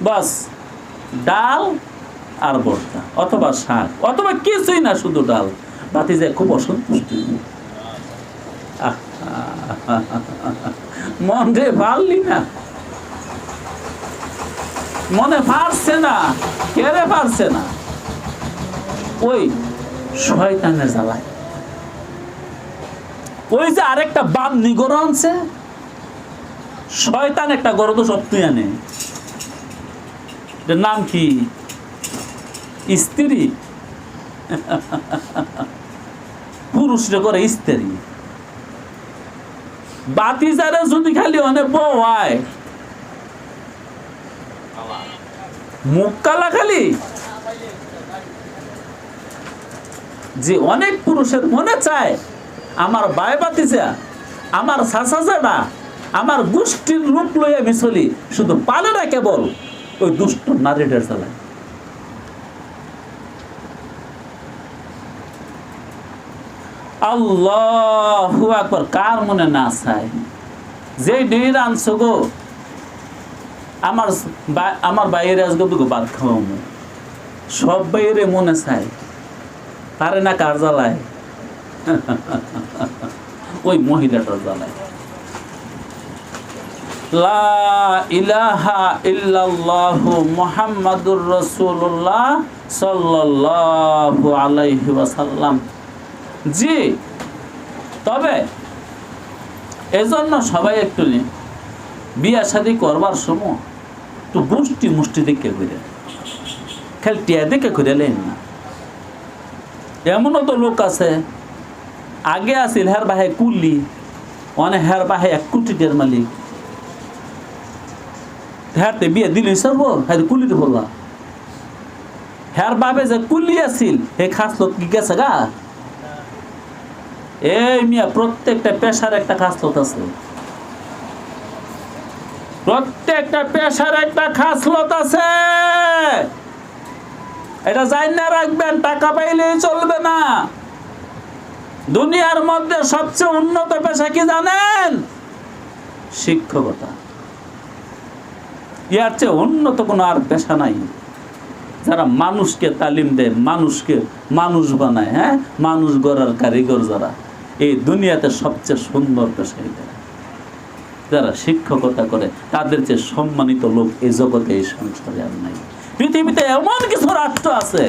বাস ডাল আর ভর্তা অথবা শাক অথবা কিছুই না, শুধু ডাল, বাতিজায় খুব অসন্তুষ্ট। মন রে পারলি না, মনে পারছে না, কেড়ে পারছে না, ওই শয়তানের জ্বালায়। ওই যে আরেকটা বামনি গরু আনছে, শয়তান একটা গরু তো সব তুই আনে, নাম কি? স্ত্রী। পুরুষরা করে স্ত্রী। বাতি যারা যদি খালি অনেক বউ হয়, মুখ কালা খালি, যে অনেক পুরুষের মনে চায় আমার বাই বাতিজা, আমার সাসাজাডা, আমার গোষ্ঠীর রূপ লই আমি চলি, শুধু পালে না কেবল ওই দুষ্ট নারীদের চালায়। আল্লাহু আকবার, কার মনে না চায়? যে ডির আনছো গো, আমার বাইরে আজকে দুগো ভাত খাওয়াবো, সব বাইরে মনে চায়, পারে না কার জ্বালায়? ওই মহিলাটার জ্বালায়। লা ইলাহা ইল্লাল্লাহু মুহাম্মাদুর রাসূলুল্লাহ সাল্লাল্লাহু আলাইহি ওয়াসাল্লাম। জি, তবে এজন্য সবাই একটু বিয়া শাদী করবার সময় একটু গোষ্ঠী মুষ্টি দেখে করে, খালি টিয়া দেখে করে লেন না। এমনও তো লোক আছে, আগে আছিল হের বাহে কুল্লি, অনেক হের বাহে 1 কোটি টাকার মালিক, হ্যাঁতে বিয়ে দিলি সব হ্যাঁ কুলিতে বললা। হ্যার বাবে যে কুলি আছিল হে খাস লোক কি গেছে গা? এই মিয়া, প্রত্যেকটা পেশার একটা খাসলত আছে, প্রত্যেকটা পেশার একটা খাসলত আছে। এটা জান না রাখবেন, টাকা পাইলেই চলবে না। দুনিয়ার মধ্যে সবচেয়ে উন্নত পেশা কি জানেন? শিক্ষকতা। ইয়ার চেয়ে উন্নত কোনো আর পেশা নাই। যারা মানুষকে তালিম দেয়, মানুষকে মানুষ বানায়, হ্যাঁ, মানুষ গড়ার কারিগর যারা, এই দুনিয়াতে সবচেয়ে সুন্দর পেশা এটা। যারা শিক্ষকতা করে তাদের চেয়ে সম্মানিত লোক এই জগতে, এই সংসারে আর নাই। পৃথিবীতে এমন কিছু রাষ্ট্র আছে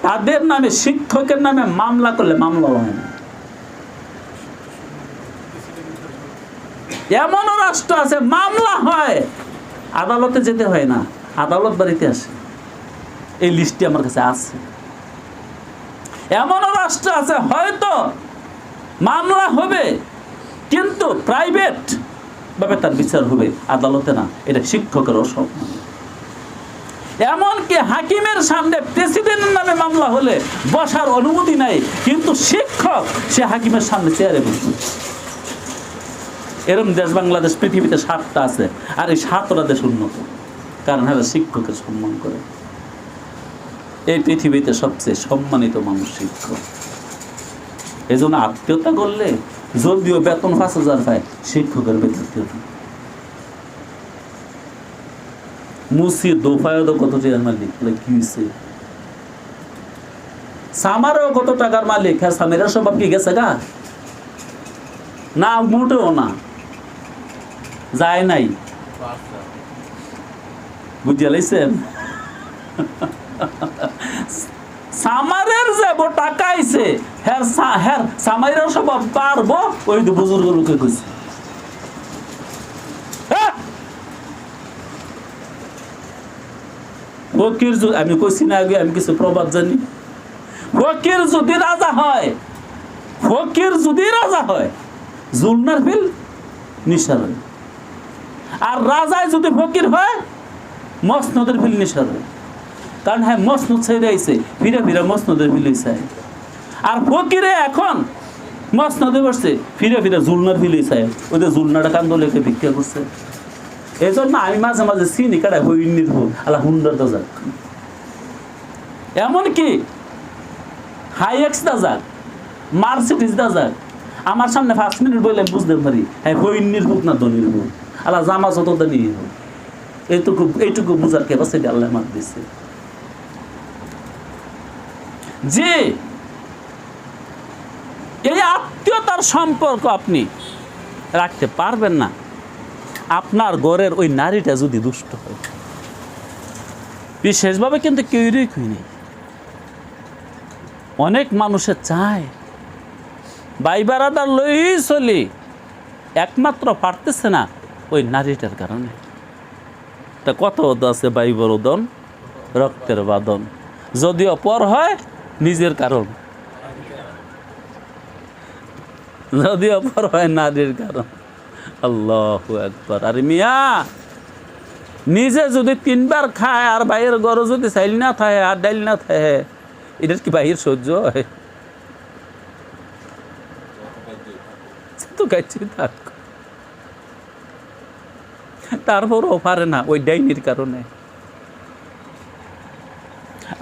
তাদের নামে, শিক্ষকের নামে মামলা করলে মামলা হয় না। এমনও রাষ্ট্র আছে মামলা হয়, আদালতে যেতে হয় না, আদালত বাড়িতে আসে। এই লিস্টটি আমার কাছে আছে। এমনও রাষ্ট্র আছে হয়তো মামলা হবে কিন্তু প্রাইভেট ভাবে তার বিচার হবে, আদালতে না। এটা শিক্ষকের অসম্মান। এমনকি হাকিমের সামনে প্রেসিডেন্টের নামে মামলা হলে বসার অনুমতি নাই, কিন্তু শিক্ষক সে হাকিমের সামনে চেয়ারে বসবে। এরকম দেশ বাংলাদেশ পৃথিবীতে 7টা আছে, আর এই 7টা দেশ উন্নত, কারণ হ্যাঁ শিক্ষকের সম্মান করে। এই পৃথিবীতে সবচেয়ে সম্মানিত মানুষ শিক্ষক। এই জন্য আত্মীয়তা করলে যদিও বেতন 5,000 পায়, শিক্ষকের বেতন মুসি দোফায় কত টাকার মালিক, কি হয়েছে? সামারও কত টাকার মালিক, হ্যাঁ সামেরা সব কি গেছে গা? না, মোটেও না, যায় নাই। বুঝিয়ে লাইছেন? সামারের যে টাকা আইছে, হ্যাঁ হ্যাঁ সামাইরা সব পারবো, ওই তো বুজুর্গ লোকে কইছে। ফকির, আমি কইছি না আগে, আমি কিছু প্রবাদ জানি। ফকির যদি রাজা হয়, ফকির যদি রাজা হয়, জুলনার বিল নিশার হয়। আর রাজায় যদি ফকির হয়, মসনদের বিল নিশার হয়। কারণ হ্যাঁ মসনদ ছেড়ে আইছে, ফিরে ফিরে মসনদের বিল চায়। আর ফকিরে এখন মসনদে বসছে, ফিরে ফিরে জুলনার বিল চায়। ওদের জুলনাটা কান্দ লেখে ভিক্ষা করছে। এই জন্য আমি মাঝে মাঝে চিনি কাটায় হইনির হোক আল্লাহ হুন্ডার দা যাক, এমনকি হাইএক্স দা যাক, মার্সিডিস দা যাক, আমার সামনে 5 মিনিট বললে বুঝতে পারি হ্যাঁ হইনির হোক না ধনির হোক, আল্লাহ জামা যত নিয়ে হোক, এইটুকু বুঝার ক্যাপাসিটি আল্লাহ মার দিচ্ছে। যে এই আত্মীয়তার সম্পর্ক আপনি রাখতে পারবেন না আপনার ঘরের ওই নারীটা যদি দুষ্ট হয়। বিশেষভাবে কিন্তু কেউই কই নেই। অনেক মানুষে চায় ভাই বারাদার লই চলি, একমাত্র পারতেছে না ওই নারীটার কারণে। তা কত আছে ভাই বরদন রক্তের বাদন, যদিও পর হয় নিজের কারণ, যদিও পর হয় নারীর কারণ। আল্লাহু আকবার। আরে মিয়া, নিজে যদি 3 বার খায় আর ভাইয়ের ঘরে যদি চাইল না থাকে আর ডাইল না থাকে, এটার কি বাহির সহ্য হয়? তো খাইছি থাক, তারপরও পারে না ওই ডাইনির কারণে।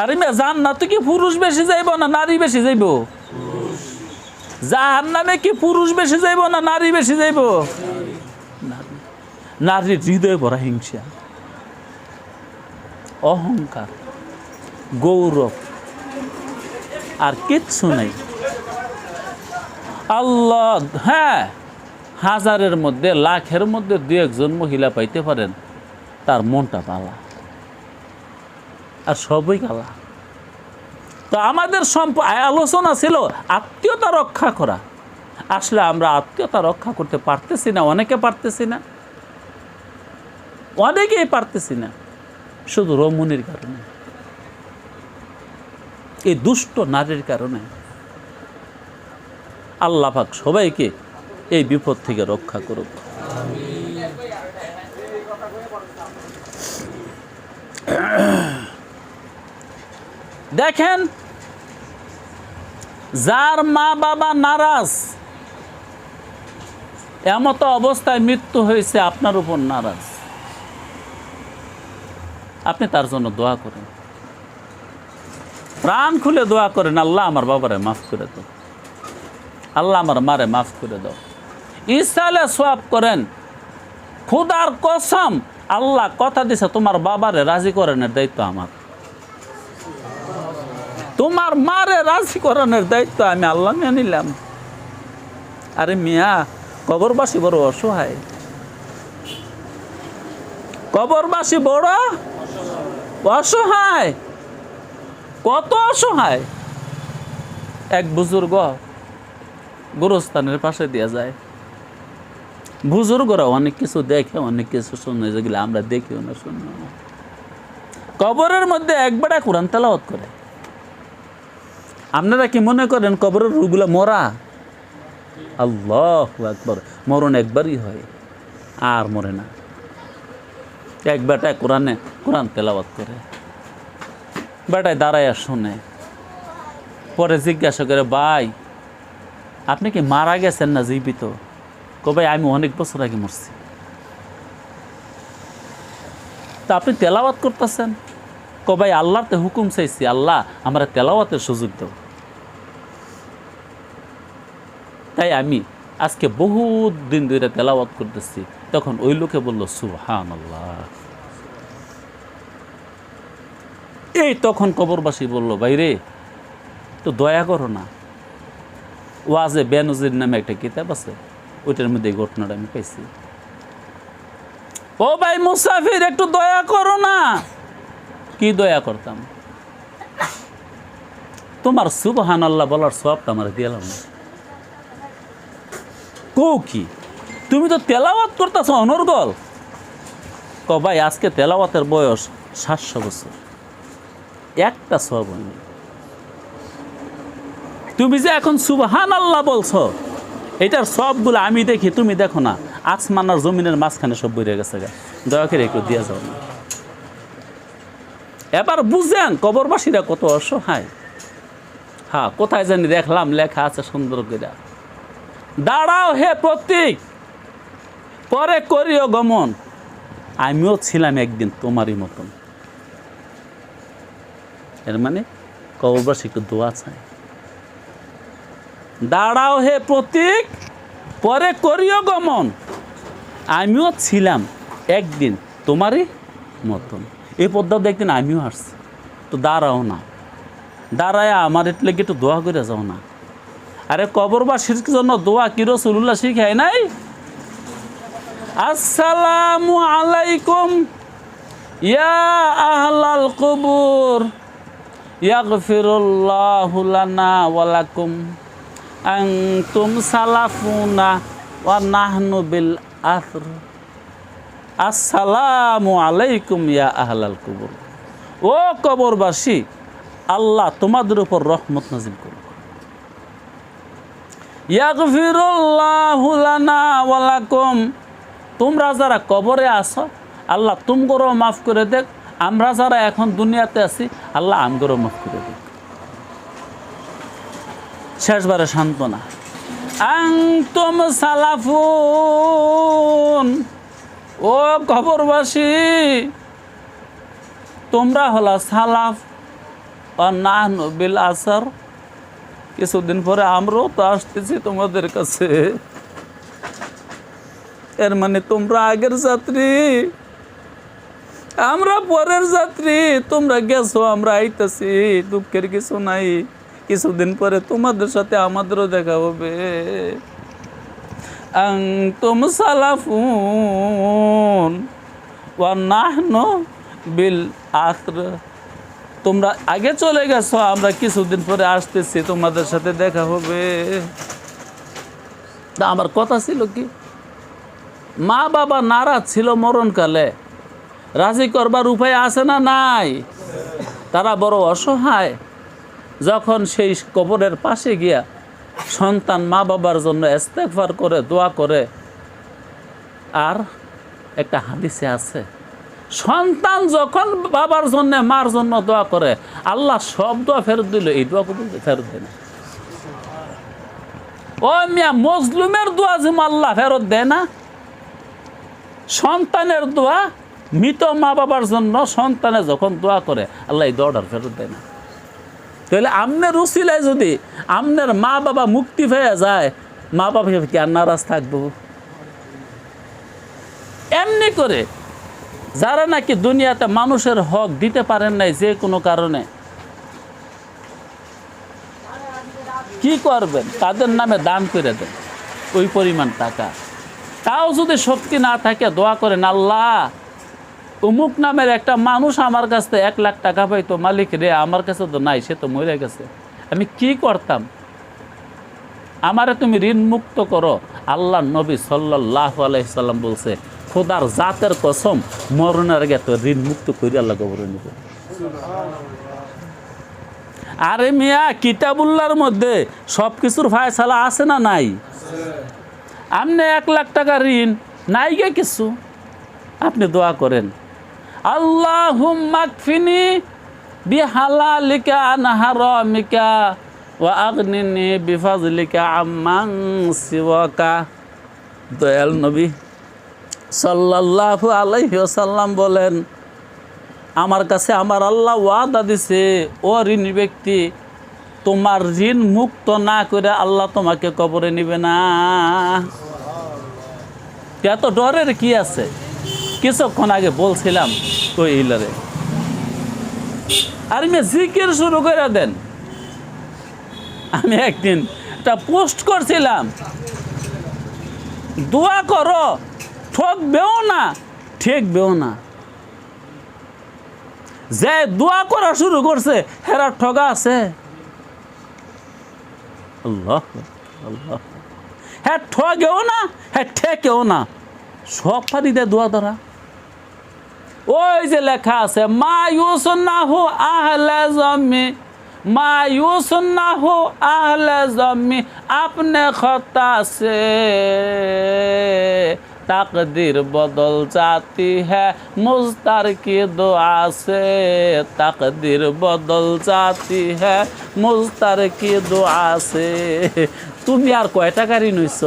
আরে মিয়া, জান্নাতে কি পুরুষ বেশি যাইব না নারী বেশি যাইব? জাহান্নামে কি পুরুষ বেশি যাইব না নারী বেশি যাইব? নারীর হৃদয়ে ভরা হিংসা, অহংকার, গৌরব, আর কিচ্ছু নাই। আল্লাহ, হ্যাঁ, 1000-এর মধ্যে 1,00,000-এর মধ্যে 2-1 মহিলা পাইতে পারেন তার মনটা কালা, আর সবই কালা। তো আমাদের আলোচনা ছিল আত্মীয়তা রক্ষা করা। আসলে আমরা আত্মীয়তা রক্ষা করতে পারতেছি না, অনেকে পারতেছি না, অনেকেই পারতেছি না, শুধু রমণীর কারণে, এই দুষ্ট নারীর কারণে। আল্লাহ পাক সবাইকে এই বিপদ থেকে রক্ষা করুক। দেখেন, যার মা বাবা নারাজ, এমত অবস্থায় মৃত্যু হয়েছে, আপনার উপর নারাজ, আপনি তার জন্য দোয়া করেন, প্রাণ খুলে দোয়া করেন, আল্লাহ আমার বাবারে মাফ করে দাও, আল্লাহ আমার মারে মাফ করে দাও, ইসালে সোয়াব করেন। খুদার কসম, আল্লাহ কথা দিছে তোমার বাবারে রাজি করানোর দায়িত্ব আমার, তোমার মারে রাজি করানোর দায়িত্ব আমি আল্লাহ নিয়ে নিলাম। আরে মিয়া, কবরবাসী বড় অসহায়, কবরবাসী বড় অসহায়, কত অসহায়। এক বুজুর্গ গোরস্থানের পাশে দিয়ে যায়, বুজুর্গরা অনেক কিছু দেখে, অনেক কিছু শুনে, যেগুলো আমরা দেখিও না, শুনিও না। কবরের মধ্যে একবারে কোরআন তেলাওয়াত করে। আপনারা কি মনে করেন কবরের রুগুলো মরা? আল্লাহু আকবার, মরণ একবারই হয়, আর মরে না। এক বেটায় কোরআন তেলাওয়াত করে, বেটায় দাঁড়াইয়া শুনে, পরে জিজ্ঞাসা করে, ভাই আপনি কি মারা গেছেন না জীবিত? ভাই আমি অনেক বছর আগে মরছি। তা আপনি তেলাওয়াত করতেছেন? ভাই আল্লাহতে হুকুম চাইছি, আল্লাহ আমরা তেলাওয়াতের সুযোগ দেব। তাই আমি আজকে বহুত দিন ধরে তেলাওয়াত করতেছি। তখন ওই লোকে বলল, সুবহানাল্লাহ। এই তখন কবরবাসী বলল, ভাই রে, তো দয়া করো না, ওয়াজে বেনজির নামে একটা কিতাব আছে, ওইটার মধ্যে এই ঘটনাটা আমি পাইছি। ও ভাই মুসাফির, একটু দয়া করো না। কি দয়া করতাম? তোমার সুবহানাল্লাহ বলার সওয়াবটা আমার দিলাম না। কি তুমি তো তেলাওয়াত করতেছ অনর্গল। ভাই আজকে তেলাওয়াতের বয়স 700 বছর, একটা সওয়াব হয়নি। তুমি যে এখন সুবহানাল্লাহ বলছো, এটার সবগুলো আমি দেখি, তুমি দেখো না। আসমান আর জমিনের মাঝখানে সব বইরে গেছে, দয়া করে একটু দিয়ে যাও না। এবার বুঝেন কবরবাসীরা কত অসহায়। হ্যাঁ, কোথায় জানি দেখলাম লেখা আছে সুন্দর করে, দাঁড়াও হে প্রতীক, পরে করিও গমন, আমিও ছিলাম একদিন তোমারই মতন। এর মানে কবরবাসী একটু দোয়া চায়, দাঁড়াও হে প্রতীক, পরে করিও গমন, আমিও ছিলাম একদিন তোমারই মতন। এই পদ্মাও একদিন আমিও আসছি, তো দাঁড়াও না, দাঁড়ায় আমার এর লেগে একটু দোয়া করে যাও না। আরে কবরবাসীর জন্য দোয়া কি রাসূলুল্লাহ শিখায় নাই? আসসালামু আলাইকুম ইয়া আহলাল কুবুর ইয়াগফিরুল্লাহু লানা ওয়া লাকুম আনতুম সালাফুনা ওয়া নাহনু বিল আথর। আসসালামু আলাইকুম ইয়া আহলাল কুবুর। ও কবরবাসী, আল্লাহ তোমাদের উপর রহমত নাজিল করুন। ইয়াগফিরুল্লাহু লানা ওয়া লাকুম, তোমরা যারা কবরে আছো আল্লাহ তুমগরও মাফ করে দেখ, আমরা যারা এখন দুনিয়াতে আছি আল্লাহ আমগরও মাফ করে দেখ। শেষবারে সান্ত্বনা। আনতুম সালাফুন, ও কবরবাসী তোমরা হলা সালাফ, ও নাহনু বিল আসর, কিছুদিন পরে আমরাও তো আসতেছি তোমাদের কাছে। এর মানে তোমরা আগের যাত্রী, আমরা পরের যাত্রী। তোমরা গেছো, আমরা আইতেছি, দুঃখের কিছু নাই। কিছুদিন পরে তোমাদের সাথে আমাদেরও দেখা হবে। আনতুম সালাফুন ওয়া নাহনু বিল আখর, তোমরা আগে চলে গেছো, আমরা কিছুদিন পরে আসতেছি, তোমাদের সাথে দেখা হবে। আমার কথা ছিল কি, মা বাবা নারাজ ছিল মরণকালে, রাজি করবার উপায় আছে না নাই? তারা বড় অসহায়। যখন সেই কবরের পাশে গিয়া সন্তান মা বাবার জন্য ইস্তেগফার করে, দোয়া করে। আর একটা হাদিসে আছে, সন্তান যখন বাবার জন্য মার জন্য দোয়া করে আল্লাহ সব দোয়া ফেরত দিল, এই দোয়া কবুল ফেরত দেয় না। ও মিয়া, মজলুমের দোয়া যেমন আল্লাহ ফেরত দেয় না, সন্তানের দোয়া, মৃত মা বাবার জন্য সন্তানে যখন দোয়া করে আল্লাহ এই দোয়াটার ফেরত দেয় না। তাহলে আমনের উসিলায় যদি আমনের মা বাবা মুক্তি পেয়ে যায়, মা বাবা কি আর নারাজ থাকবো? এমনি করে যারা নাকি দুনিয়াতে মানুষের হক দিতে পারেন নাই যে কোনো কারণে, কি করবেন? তাদের নামে দান করে দেন ওই পরিমাণ টাকা। তাও যদি শক্তি না থাকে দোয়া করেন, আল্লাহ অমুক নামের একটা মানুষ আমার কাছ থেকে 1 লাখ টাকা পাইতো, মালিক রে আমার কাছে তো নাই, সে তো মরে গেছে, আমি কি করতাম? আমারে তুমি ঋণ মুক্ত করো। আল্লাহ নবী সাল্লাল্লাহু আলাইহি সাল্লাম বলছে, খোদার জাতের কসম, মরণের আগে তো ঋণ মুক্ত করে আল্লাহ কবরে নিব। আরে মিয়া, কিতাবুল্লাহর মধ্যে সব কিছুর ফায়সালা আছে না নাই? আপনি 1 লাখ টাকা ঋণ নাই গে কিছু, আপনি দোয়া করেন, আল্লাহুম্মা কফিনি বিহালালিকা আন হারামিকা ওয়া আগনিনি বিফাজলিকা আম্মান সিওয়াকা। দয়াল নবী সাল্লাল্লাহু আলাইহি ওয়াসাল্লাম বলেন, আমার কাছে আমার আল্লাহ ওয়াদা দিছে, ও ঋণী ব্যক্তি, তোমার ঋণ মুক্ত না করে আল্লাহ তোমাকে কবরে নিবে না। এত ডরের কি আছে? কিছুক্ষণ আগে বলছিলাম ওই ইলারে, আর আমি জিকির শুরু করে দেন। আমি একদিন একটা পোস্ট করছিলাম, দোয়া করো, ঠকবেও না ঠেকবেও না। যে দোয়া করা শুরু করছে হেরা ঠগা আছে। আল্লাহ আল্লাহ, হ্যাঁ ঠগেও না, হ্যাঁ ঠেকেও না, সব ফারি দেয় দোয়া দ্বারা। ওই যে লেখা আছে, মায়ুসুন্নাহু আহলে জমি, মায়ুসুন্নাহু আহলে জমি আপনে খতা সে तकदीर बदल जाती है मुस्तार की दुआ से, तकदीर बदल जाती है मुस्तार की दुआ से। তুমি আর কয় টাকা ঋণ হইছ?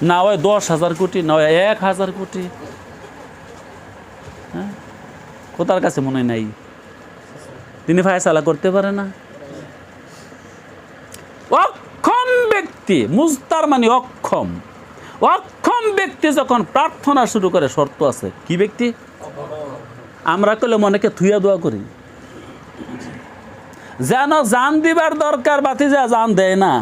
না হয় 10,000 কোটি, না হয় 1,000 কোটি। হ্যাঁ, কোথার কাছে মনে নাই তিনি ফায়সালা করতে পারে না? অক্ষম ব্যক্তি, মুস্তার মানে অক্ষম, অক্ষম ব্যক্তি যখন প্রার্থনা শুরু করে শর্ত আছে। কি ব্যক্তি? আমরা কইলে মনেকে থুইয়া দোয়া করি, যেন জান দিবার দরকার বাতিজা জান দেয় না,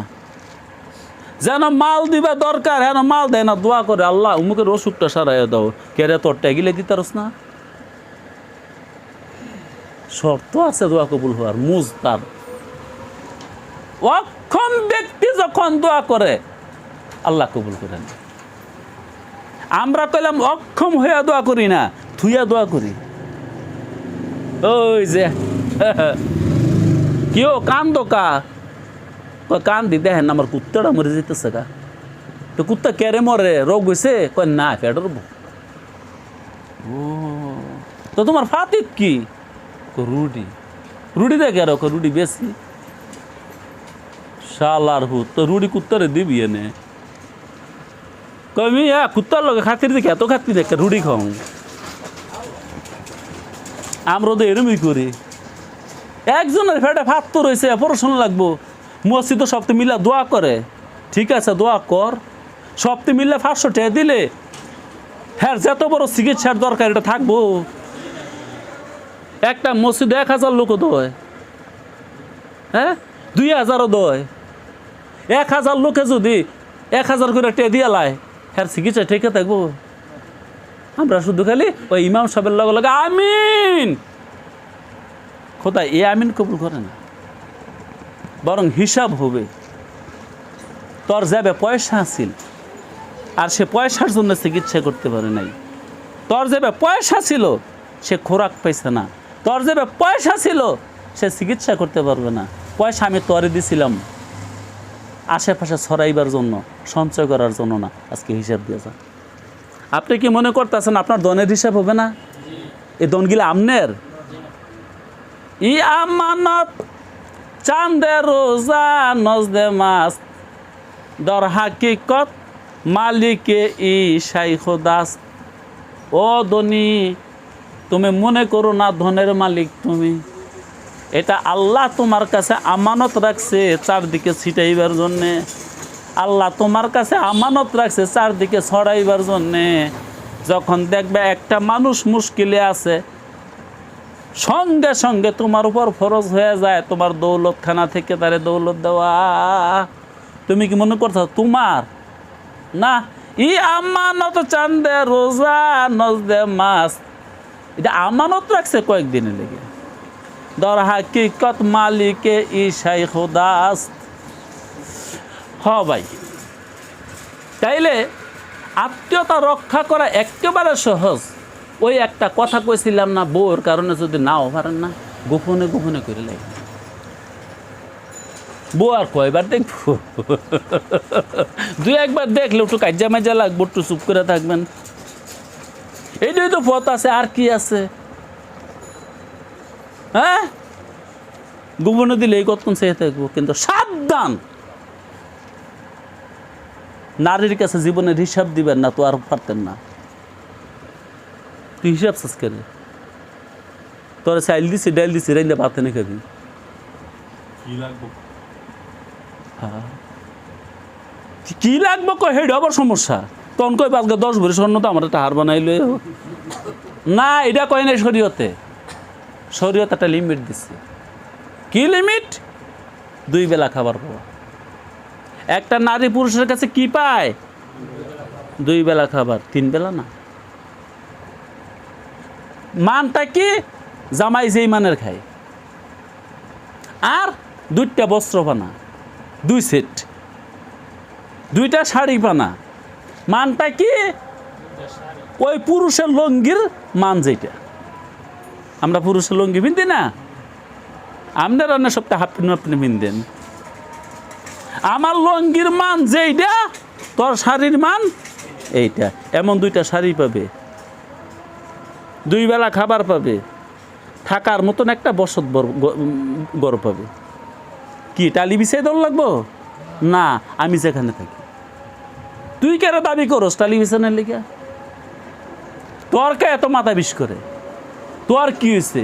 যেন মাল দিবার দরকার হেন মাল দেয় না, দোয়া করে আল্লাহ অমুকের অসুখটা সারাইয়া দাও। কেরে তোর ট্যাগিলে দিতারস না? শর্ত আছে দোয়া কবুল হওয়ার, মুজতার। অক্ষম ব্যক্তি যখন দোয়া করে আল্লাহ কবুল করেন। আমরা কইলাম অক্ষম হইয়া দোয়া করি না, থুইয়া দোয়া করি। ওই যে কেউ কান্দো কা, কান দি দেখেন আমার কুত্তাটা মরে যেতেছে গা। তো কুত্তা কেড়ে মরে, রোগ হয়েছে? কয় না, ফেডর। ও তো তোমার ফাতিক কি? রুডি। রুডি দেখে আর রুডি বেশি শালার হুত, তো রুডি কুত্তারে দিবি এনে। কমি কুত্তার লগে খাতির দেখে এত খাতির দেখে রুডি খাও। আমরা তো এরমই করি। একজনের ফেটে ফাত তো রয়েছে, পড়াশোনা লাগবো, মসজিদ সপ্তাহ মিলা দোয়া করে। ঠিক আছে দোয়া কর, সপ্তাহ মিললে 500 টাকা দিলে হ্যাঁ যত বড় চিকিৎসার দরকার এটা থাকবো। একটা মসজিদে 1000 লোকও দোয়, হ্যাঁ 2000ও দোয়। 1000 লোকে যদি 1000 করে টেয়া দিয়ে লাই, হ্যাঁ চিকিৎসা ঠিকই থাকবো। আমরা শুধু খালি ওই ইমাম সাহেবের লগে লগে আমিন, কোথায় এ আমিন কবুল করে না, বরং হিসাব হবে। তোর যাবে পয়সা আছিল আর সে পয়সার জন্য চিকিৎসা করতে পারে নাই। তোর যাবে পয়সা ছিল সে খোরাক পাইছে না। তোর যাবে পয়সা ছিল সে চিকিৎসা করতে পারবে না। পয়সা আমি তরে দিছিলাম আশেপাশে ছড়াইবার জন্য, সঞ্চয় করার জন্য না। আজকে হিসাব দিয়ে যা। আপনি কি মনে করতেছেন আপনার দনের হিসাব হবে না? এই দনগুলো আমনের। ই আমানত চাঁদে রোজা নজদে মাস দর হাকিকত মালিকে ই শাইখ দাস। ও ধনী, তুমি মনে করো না ধনের মালিক তুমি। এটা আল্লাহ তোমার কাছে আমানত রাখছে চারদিকে ছিটাইবার জন্যে। আল্লাহ তোমার কাছে আমানত রাখছে চারদিকে ছড়াইবার জন্যে। যখন দেখবে একটা মানুষ মুশকিলে আছে, সঙ্গে সঙ্গে তোমার উপর ফরজ হয়ে যায় তোমার দৌলতখানা থেকে তারে দৌলত দেওয়া। তুমি কি মনে করছো তোমার না? ই আমানত চান্দে রোজা নজদে মাস, এটা আমানত রাখছে কয়েকদিনের লেগে। দর হাকিকত মালিকে ই শাইখ দাস। হ ভাই, তাইলে আত্মীয়তা রক্ষা করা একেবারে সহজ। ওই একটা কথা কইছিলাম না, বউর কারণে যদি নাও পারেন না, গোপনে গোপনে করে লাগে। বউ আর কয়বার দেখবো? 2-1বার দেখলে একটু কাজা মাজা লাগবো, একটু চুপ করে থাকবেন। এইটাই তো পথ আছে, আর কি আছে? হ্যাঁ গোপনে দিলে এই কতক্ষণ চেয়ে থাকবো। কিন্তু সাবধান, নারীর কাছে জীবনের হিসাব দিবেন না তো আর পারতেন না। তুই হিসাব চাস করে তোর চাইল দিছি ডাইল দিছি রাইন্দা ভাত এনে খাবি, কি লাগবো কয় হেড আবার সমস্যা। তখন কই আজকে 10 ভরি স্বর্ণ তো আমার একটা হার বানাইলো না। এটা কয় নাই শরীয়তে। শরীয়ত একটা লিমিট দিচ্ছে। কি লিমিট? 2 বেলা খাবার পাওয়া। একটা নারী পুরুষের কাছে কি পায়? 2 বেলা খাবার, 3 বেলা না। মানটা কি? জামাই যেই মানের খায়। আর 2টা বস্ত্র পানা, 2 সেট, 2টা শাড়ি পানা। মানটা কি? ওই পুরুষের লঙ্গির মান যেটা। আমরা পুরুষের লঙ্গি পিনদি না, আপনার রান্না সপ্তাহে আপনি পিনদেন। আমার লঙ্গির মান যেইটা, তোর শাড়ির মান এইটা। এমন 2টা শাড়ি পাবে, 2 বেলা খাবার পাবে, থাকার মতন একটা বসত ঘর পাবে। কি টালি বিছাই দল লাগবো না? আমি যেখানে থাকি। তুই কেন দাবি করস টালি বিছানের লিগা? তোর কে এত মাথা বিষ করে? তোর কি হয়েছে?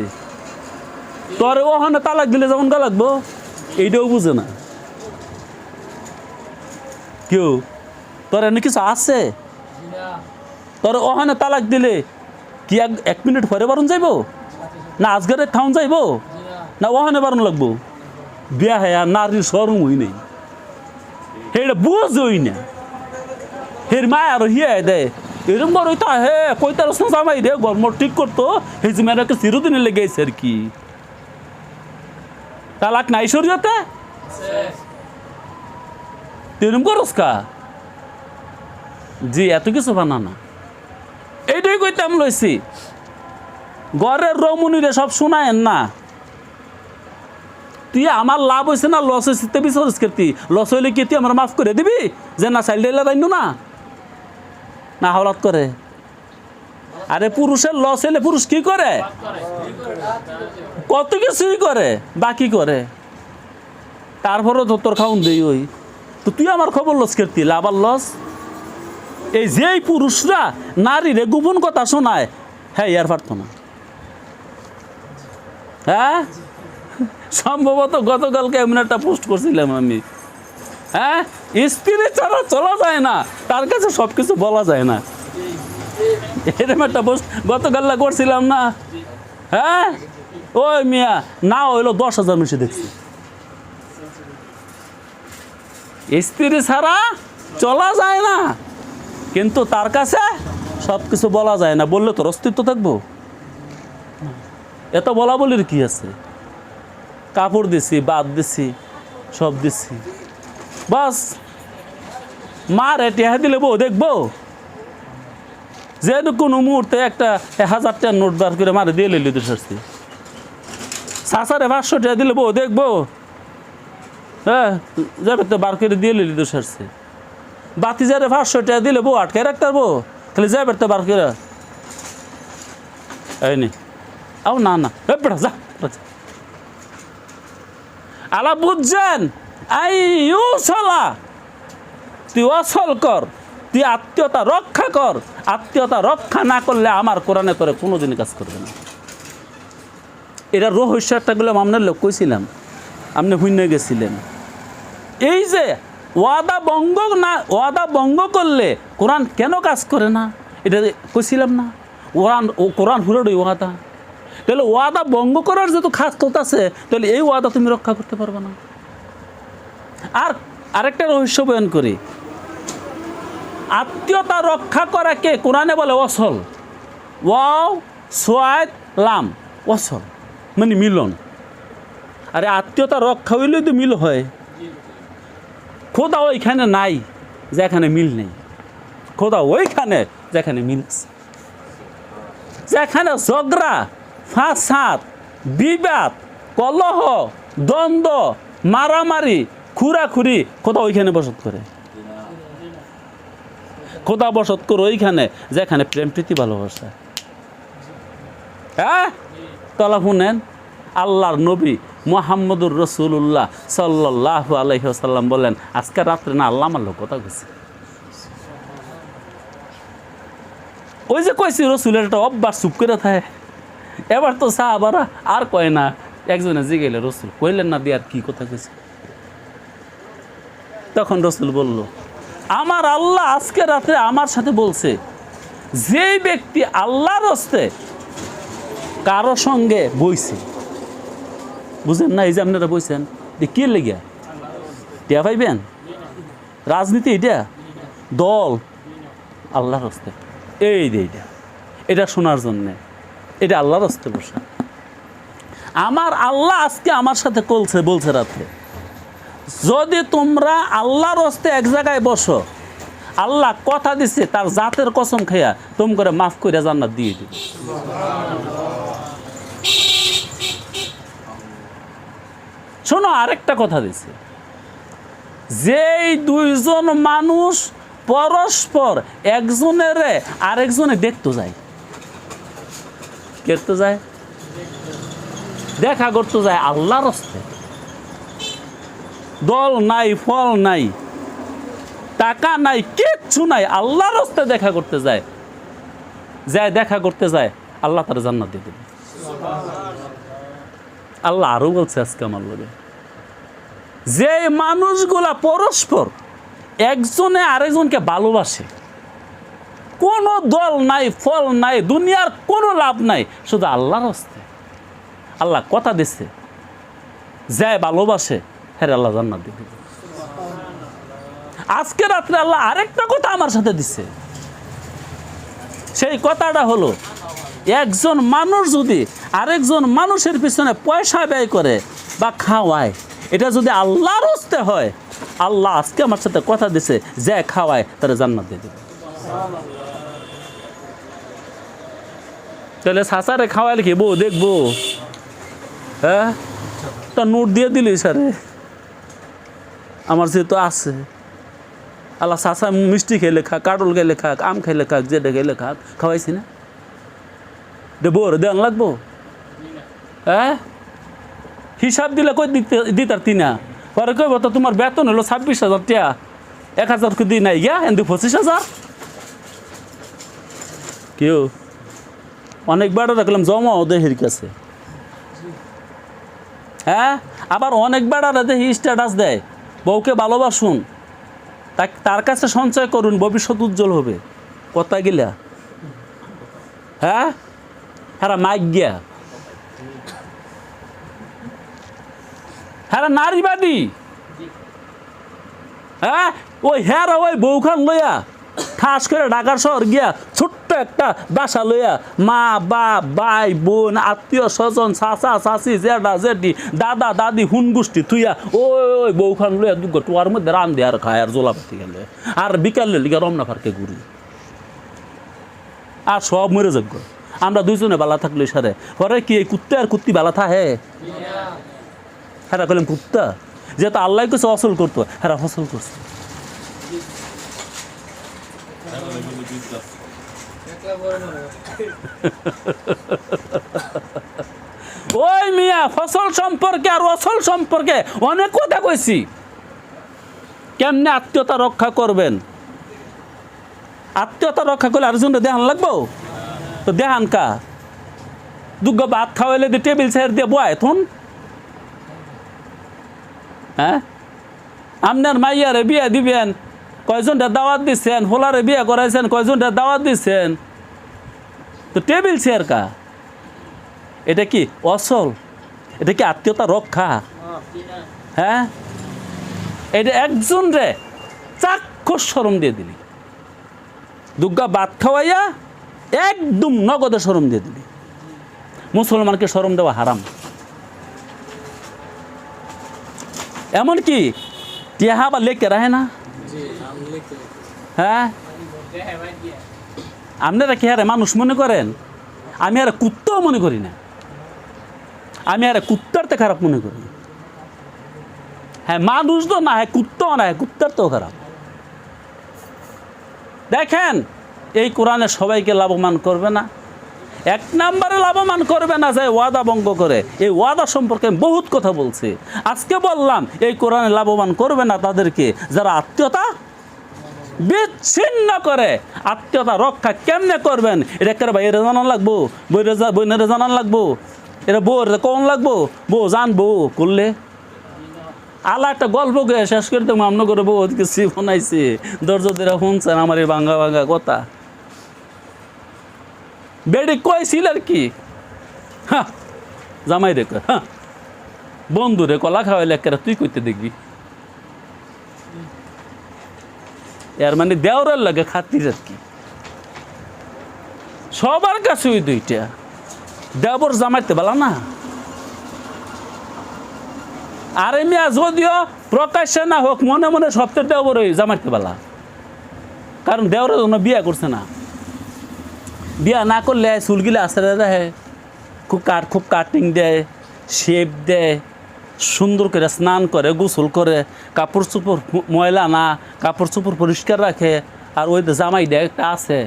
তোর ওখানে তালাক দিলে যেমন গা লাগবো, এইটাও বুঝে না কেউ। তোর এনে কিছু আছে? তোর ওখানে তালাক দিলে কি 1 মিনিট পরে বারণ যাইব না? আজকের থাউন যাইব না ওখানে বারণ লাগবো? বিয়া হ্যাঁ নারীর শরম হই নেই, সেইটা বুঝই না। হের মা আর হিয়া দেয় এরকম বড় তা হে কইতার জামাই রে গরম ঠিক করতো, সেই যে মেয়েরাকে চিরদিনে লেগেছে আর কি। তালাক নাই শরীয়তে? তেরম করস কা? জি, এত কিছু বানানা। এইটাই কইতাম লইছি, ঘরের রমণীরে সব শোনায়েন না। তুই আমার লাভ হয়েছে না লস হয়েছে তে বিচারিস কেতি? লস হইলে কি তুই আমার মাফ করে দিবি যে না চাইলে রাইনু না না হলাত করে? আরে পুরুষের লস হইলে পুরুষ কি করে? কত কিছুই করে, বাকি করে। তারপরও তো তোর খাউন দেই ওই। তো তুই আমার খবর লস কেতি? লাভ আর লস। এই যেই পুরুষরা নারীরে গোপন কথা শোনায়, হ্যাঁ ইয়ার পারত না। হ্যাঁ, সম্ভবত গতকালকে এমন একটা পোস্ট করছিলাম আমি। হ্যাঁ, স্ত্রী ছাড়া চলা যায় না, তার কাছে সব কিছু বলা যায় না, এরকম একটা পোস্ট গতকাল করছিলাম না? হ্যাঁ, ওই মিয়া না হইলো 10,000 মিশে দেখছি। স্ত্রী ছাড়া চলা যায় না, কিন্তু তার কাছে সব কিছু বলা যায় না। বললে তোর অস্তিত্ব থাকবো? এত বলা বলির কি আছে? কাপড় দিছি, বাদ দিছি, সব দিছি, বাস মার টেহা দিলে বউ দেখবো? যে কোনো মুহূর্তে একটা 1000 টাকার নোট বার করে মারে দিয়ে লইলি তো সারছি। সাসারে 500 টাকা দিলে বউ দেখবো? হ্যাঁ, যাবে তো বার করে দিয়ে লইলি তো সারছি। বাতি যারে 500 টাকা দিলে বউ আটকে রাখতে পারবো? খালি যাবে তো বার করে এই নি আও না না বেড়া যা। আলা বুঝছেন? আই ইউসলা, তুই অসল কর, তুই আত্মীয়তা রক্ষা কর। আত্মীয়তা রক্ষা না করলে আমার কোরআনে তোরে কোনোদিনই কাজ করবে না। এটা রহস্য একটা গুলো আপনার লোক কইছিলাম, আপনি হুইনে গেছিলেন। এই যে ওয়াদা ভঙ্গ না, ওয়াদা ভঙ্গ করলে কোরআন কেন কাজ করে না এটা কইছিলাম না? কোরআন হুরোই ওয়াদা। তাহলে ওয়াদা ভঙ্গ করার যেহেতু খাস কথা আছে, তাহলে এই ওয়াদা তুমি রক্ষা করতে পারবে না। আর আরেকটা রহস্য বয়ন করি, আত্মীয়তা রক্ষা করা কে কোরআনে বলে অসল। ওয়াও সোয়াদ লাম, অসল মানে মিলন। আরে আত্মীয়তা রক্ষা হইলেই তো মিল হয়। খোদা ওইখানে নাই যেখানে মিল নেই, খোদা ওইখানে যেখানে মিল আছে। যেখানে ঝগড়া, ফাসাদ, বিবাদ, কলহ, দ্বন্দ্ব, মারামারি, খুরাখুরি, খোদা ওইখানে বসত করে। খোদা বসত করে ওইখানে যেখানে প্রেম প্রীতি ভালোবাসা। হ্যাঁ, তলা শুনেন, আল্লাহর নবী মুহাম্মদুর রাসূলুল্লাহ সাল্লাল্লাহু আলাইহি ওয়াসাল্লাম বলেন, আজকে রাত্রে না আল্লাহ আমার লোক কথা কইছে। ওই যে কইছি রসুলের একটা অভ্যাস চুপ করে থাকে। এবার তো সাহাবারা আর কয় না, একজনে জিগাইলে রসুল কইলেন না দিয়ে আর কি কথা কইছে? তখন রসুল বলল, আমার আল্লাহ আজকে রাতে আমার সাথে বলছে, যেই ব্যক্তি আল্লাহর হস্তে কারো সঙ্গে বইছে, বুঝেন না? এই যে আপনারা বইছেন কি লেগে টিয়া পাইবেন? রাজনীতি এটা দল আল্লাহর হস্তে, এই যে এটা শোনার জন্যে, এটা আল্লাহর হস্তে বসা। আমার আল্লাহ আজকে আমার সাথে বলছে রাতে, যদি তোমরা আল্লাহর হস্তে এক জায়গায় বসো, আল্লাহ কথা দিচ্ছে তার জাতের কসম খাইয়া তুম করে মাফ করে জান্নাত দিয়ে দিবে। শোনো, আরেকটা কথা দিছে, যেই দুইজন মানুষ পরস্পর একজনের আরেকজনে দেখতে যায়, দেখতে যায়, দেখা করতে যায় আল্লাহর হস্তে, দল নাই, ফল নাই, টাকা নাই, কিচ্ছু নাই, আল্লাহর হস্তে দেখা করতে যায়, দেখা করতে যায়, আল্লাহ তার জান্নাত দিয়ে দেবে। আল্লাহ আরো বলছে আজকে আমার লোকে, যে মানুষগুলা পরস্পর একজনে আরেকজনকে ভালোবাসে, কোনো দল নাই, ফল নাই, দুনিয়ার কোনো লাভ নাই, শুধু আল্লাহর হস্তে। আল্লাহ কথা দিচ্ছে, যে ভালোবাসে হ্যাঁ আল্লাহ জান্নাত দিয়ে দিবে। আজকে রাত্রে আল্লাহ আরেকটা কথা আমার সাথে দিচ্ছে, সেই কথাটা হলো, একজন মানুষ যদি আরেকজন মানুষের পিছনে পয়সা ব্যয় করে, বা খাওয়ায়, এটা যদি আল্লাহর হস্তে হয়, আল্লাহ আজকে আমার সাথে কথা দিছে, যে খাওয়ায় তারা জান্নাত দিয়ে দেবে। তাহলে সাসারে খাওয়াইলে কি বউ দেখবো? হ্যাঁ, তা নোট দিয়ে দিলি স্যারে, আমার যেহেতু আছে। আল্লাহ চাচা মিষ্টি খেলে খাক, কাটল খেলে খাক, আম খেলে খাক, যেটা খেলে খাক, খাওয়াইছি না? দেবো দেন লাগবো? হ্যাঁ, হিসাব দিলে কই দিতার তিনা পরে কইব তো তোমার বেতন হলো 26,000 টাকা, 1,000 দিই নাই গিয়া এমনি 25,000। কেউ অনেকবার রাখলাম জমাও দেহের কাছে। হ্যাঁ, আবার অনেকবার দেখি স্ট্যাটাস দেয়, বউকে ভালোবাসুন, তার কাছে সঞ্চয় করুন, ভবিষ্যৎ উজ্জ্বল হবে। কথা গিলা হ্যাঁ, হ্যাঁ মাইক গিয়া, হ্যাঁ নারীবাদী। হ্যাঁ, ওই হ্যাঁ ওই বউখান লইয়া খাস করে ঢাকার শহর গিয়া ছোট্ট একটা বাসা লইয়া মা বাপ ভাই বোন আত্মীয় স্বজন চাচা চাচি জেঠা জেঠি দাদা দাদি হুন গোষ্ঠী তুইয়া ওই বউখান লইয়া দুগো টোয়ার মধ্যে রান দিয়ে আর খায় আর জোলাপাতি গেলে আর বিকালে লিগা রমনা পার্কে ঘুরি আর সব মরে যাক। আমরা দুইজনে বালা থাকলে সারে পরে কি এই কুত্তে আর কুত্তি বালা থাকে? হ্যাঁ কইলাম কুত্তা, যেহেতু আল্লাহ কিছু অসল করতো, হ্যাঁ ফসল করছে। ওই মিয়া ফসল সম্পর্কে আর অসল সম্পর্কে অনেক কথা কইছি। কেমনে আত্মীয়তা রক্ষা করবেন? আত্মীয়তা রক্ষা করলে আরেকজনটা দেখান লাগবো তো দেখান কা দুগ্গ ভাত খাওয়াইলে দিয়ে টেবিল চেয়ার দিয়ে বয় এখন। হ্যাঁ, আপনার মাইয়ারে বিয়া দিবেন, কয়জনটা দাওয়াত দিচ্ছেন, হোলারে বিয়া করাইছেন, কয়জনটা দাওয়াত দিচ্ছেন, তো টেবিল চেয়ার কা? এটা কি অসল? এটা কি আত্মীয়তা রক্ষা? হ্যাঁ, এটা একজন রে চাক্ষুষ শরম দিয়ে দিলি, দুগ্গা ভাত খাওয়াইয়া একদম নগদে শরম দিয়ে দিলি। মুসলমানকে শরম দেওয়া হারাম। এমনকি টিহা বা লেকে রাহে না। হ্যাঁ, আপনারা কি হারে মানুষ মনে করেন? আমি আর কুত্তাও মনে করি না, আমি আর কুত্তারতে খারাপ মনে করি। হ্যাঁ, মানুষ তো না, হ্যাঁ কুত্তাও না, হ্যাঁ কুত্তার তো খারাপ। দেখেন, এই কোরআনে সবাইকে লাভবান করবে না। এক নম্বরে লাভবান করবে না যে ওয়াদা ভঙ্গ করে। এই ওয়াদা সম্পর্কে বহুত কথা বলছে, আজকে বললাম এই কোরআনে লাভবান করবে না তাদেরকে যারা আত্মীয়তা বিচ্ছিন্ন করে। আত্মীয়তা রক্ষা কেমনে করবেন? এটা করে ভাইয়েরা জানান লাগবো, বইনেরা জানান লাগবো, এটা বউর কম লাগবো, বউ জানবো করলে। আলা একটা গল্প গিয়ে শেষ করে তো মামলা করে বউ কিছু বানাইছে, দর্জদেরা শুনছেন আমার এই ভাঙ্গা ভাঙ্গা কথা। বেডি কইছিল আর কি, হ্যাঁ জামাই রে কয়, হ্যাঁ বন্ধু রে কলা খাওয়াইলে একেরা তুই কইতে দেখবি। এর মানে দেওয়ার লাগে খাতির আর কি। সবার কাছে ওই দুইটা দেবর জামাইতে বলা না। আর মিয়া যদিও প্রকাশ্যে না হোক, মনে মনে সপ্তাহে দেওয়ার ওই জামাইতে বলা, কারণ দেওয়ার জন্য বিয়া করছে না। বিয়া না করলে চুলগিলে আসারে দেয়, খুব কাটিং দেয়, শেপ দেয়, সুন্দর করে স্নান করে, গোসল করে, কাপড় চোপড় ময়লা না, কাপড় চোপড় পরিষ্কার রাখে। আর ওই জামাই দেয় একটা আছে,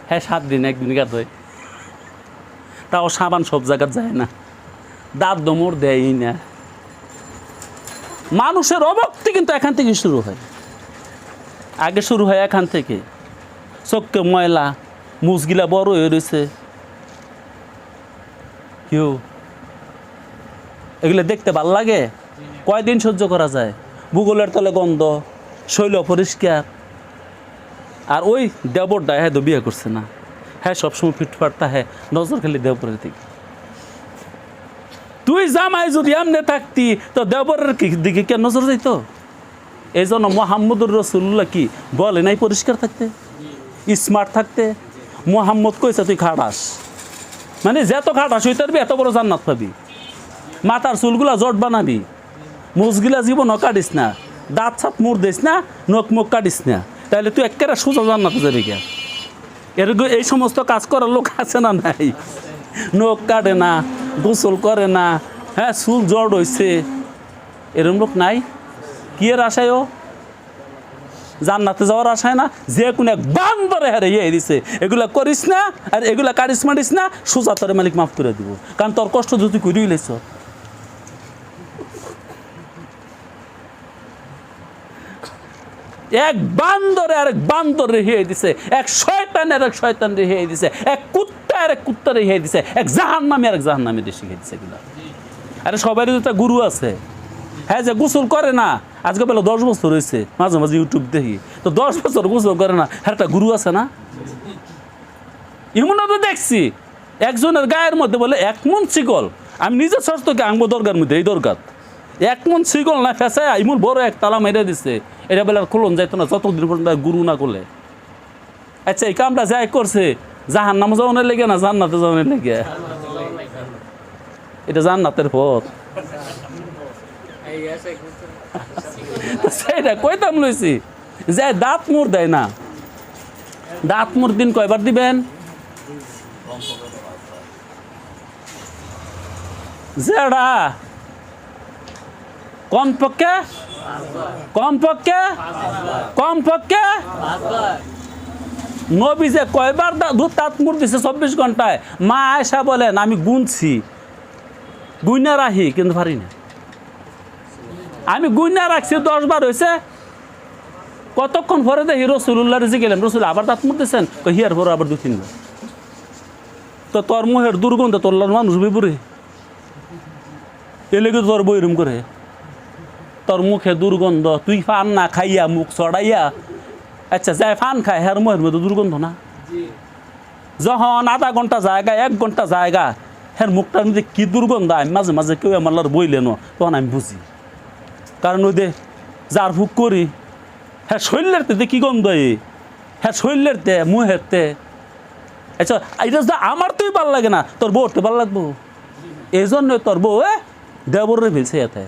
হ্যাঁ 7 দিন 1 দিন গাধোয়, তাও সাবান সব জায়গায় যায় না, দাঁত দমর দেয়ই না। মানুষের অভক্তি কিন্তু এখান থেকে শুরু হয়, আগে শুরু হয় এখান থেকে। চোখকে ময়লা, মুজগিলা বড় হয়ে রয়েছে, কেউ এগুলো দেখতে ভাল লাগে? কয়দিন সহ্য করা যায়? ভূগোলের তলে গন্ধ, শৈল পরিষ্কার। আর ওই দেবরটা হ্যাঁ তো বিয়ে করছে না, হ্যাঁ সবসময় ফিটফাটটা, হ্যাঁ নজর খালি দেবরের দিকে। তুই জামাই যদি এমনি থাকতি তো দেবরের দিকে কে নজর যাইত? এই জন্য মোহাম্মদুর রসুল্লাহ কি বলে নাই পরিষ্কার থাকতে, স্মার্ট থাকতে? মোহাম্মদ কইছে তুই খাটাস, মানে যত খাটাস হইতে পারবি এত বড় জান্নাত পাবি। মাথার চুলগুলা জট বানাবি, মুছগুলা জীবনও কাটিস না, দাঁত সাত মুড় দিস না, নখ মুখ কাটিস না, তাহলে তুই একেবারে সোজা জান্নাতে যাবি কে? এরকম এই সমস্ত কাজ করার লোক আছে না নাই? নখ কাটে না, গোসল করে না, হ্যাঁ চুল জট হয়েছে, এরকম লোক নাই? কি এর আশায় ও জান্নাতে যাওয়ার আশায় না? যে কোনো এক বান্দরে হারে ইয়ে দিছে, এগুলা করিস না আর এগুলা কাটিস মাটিস না, সোজা তোর মালিক মাফ করে দিব, কারণ তোর কষ্ট যদি করিয়ে লেছ। এক বান্দরে আরেক বান্দর রেহিয়ে দিছে, এক শয়তান আর এক শয়তান রেহিয়ে দিছে, এক কুত্তা আর এক কুত্তা রেহিয়ে দিছে, এক জাহান্নামী আর এক জাহান্নামী শিখিয়ে দিছে এগুলা। আরে সবারই তো একটা গুরু আছে। হ্যাঁ, যে গোসল করে না, আজকে বেলা 10 বছর হয়েছে, মাঝে মাঝে ইউটিউব দেখি, তো 10 বছর গোসল করে না, হ্যাঁ একটা গুরু আছে না? এমনও তো দেখছি একজনের গায়ের মধ্যে বলে 1 মণ শিকল, আমি নিজের স্বাস্থ্যকে আনবো দরকার মধ্যে, এই দরকার 1 মণ শিকল না ফেঁসায় এমন বড় এক তালা মেরে দিচ্ছে, এটা বেলা খুলন যাইতো না যতদিন পর্যন্ত গুরু না করলে। আচ্ছা, এই কামটা যাই করছে জাহান্নাম যাওয়ানোর লেগে না জান্নাতে যাওয়ানোর লেগে? এটা জান্নাতের পথ। সেইটা কইতাম লইছি যে দাঁত মুড় দেয় না, দাঁত মুড় দিন কয়বার দিবেন? যেটা কমপক্ষে কমপক্ষে কমপক্ষে নবী যে কয়বার দাঁত মুড় দিছে 24 ঘন্টায়, মা আয়সা বলেন আমি গুনছি, গুইনা রাখি কিন্তু পারি না, আমি গুইনা রাখছি 10 বার হয়েছে। কতক্ষণ পরে দেখি রসুল্লাহ রেজে গেলেন, রসুল আবার দাঁত মুড়তেছেন, হিয়ার পরে আবার 2-3 বার। তো তোর মুহের দুর্গন্ধ তোর মানুষ বিপুরে এলেগে তোর বইরুম করে, তোর মুখে দুর্গন্ধ, তুই ফান না খাইয়া মুখ চড়াইয়া, আচ্ছা যাই ফান খায় হ্যার মুহের মধ্যে দুর্গন্ধ না? যখন আধা ঘন্টা জায়গা 1 ঘন্টা জায়গা হ্যার মুখটার মধ্যে কি দুর্গন্ধ, আমি মাঝে মাঝে কেউ আমার বইলেন, তখন আমি বুঝি, কারণ ওই দে যার ফুক করি হ্যাঁ শরীরের তে কি গন্ধ, হ্যাঁ শরীরের তে মুহের তে। আচ্ছা, এটা আমার তুই ভাল লাগে না, তোর বউতে ভাল লাগবো? এই জন্যই তোর বউ দেবরে ফেলছে এতে,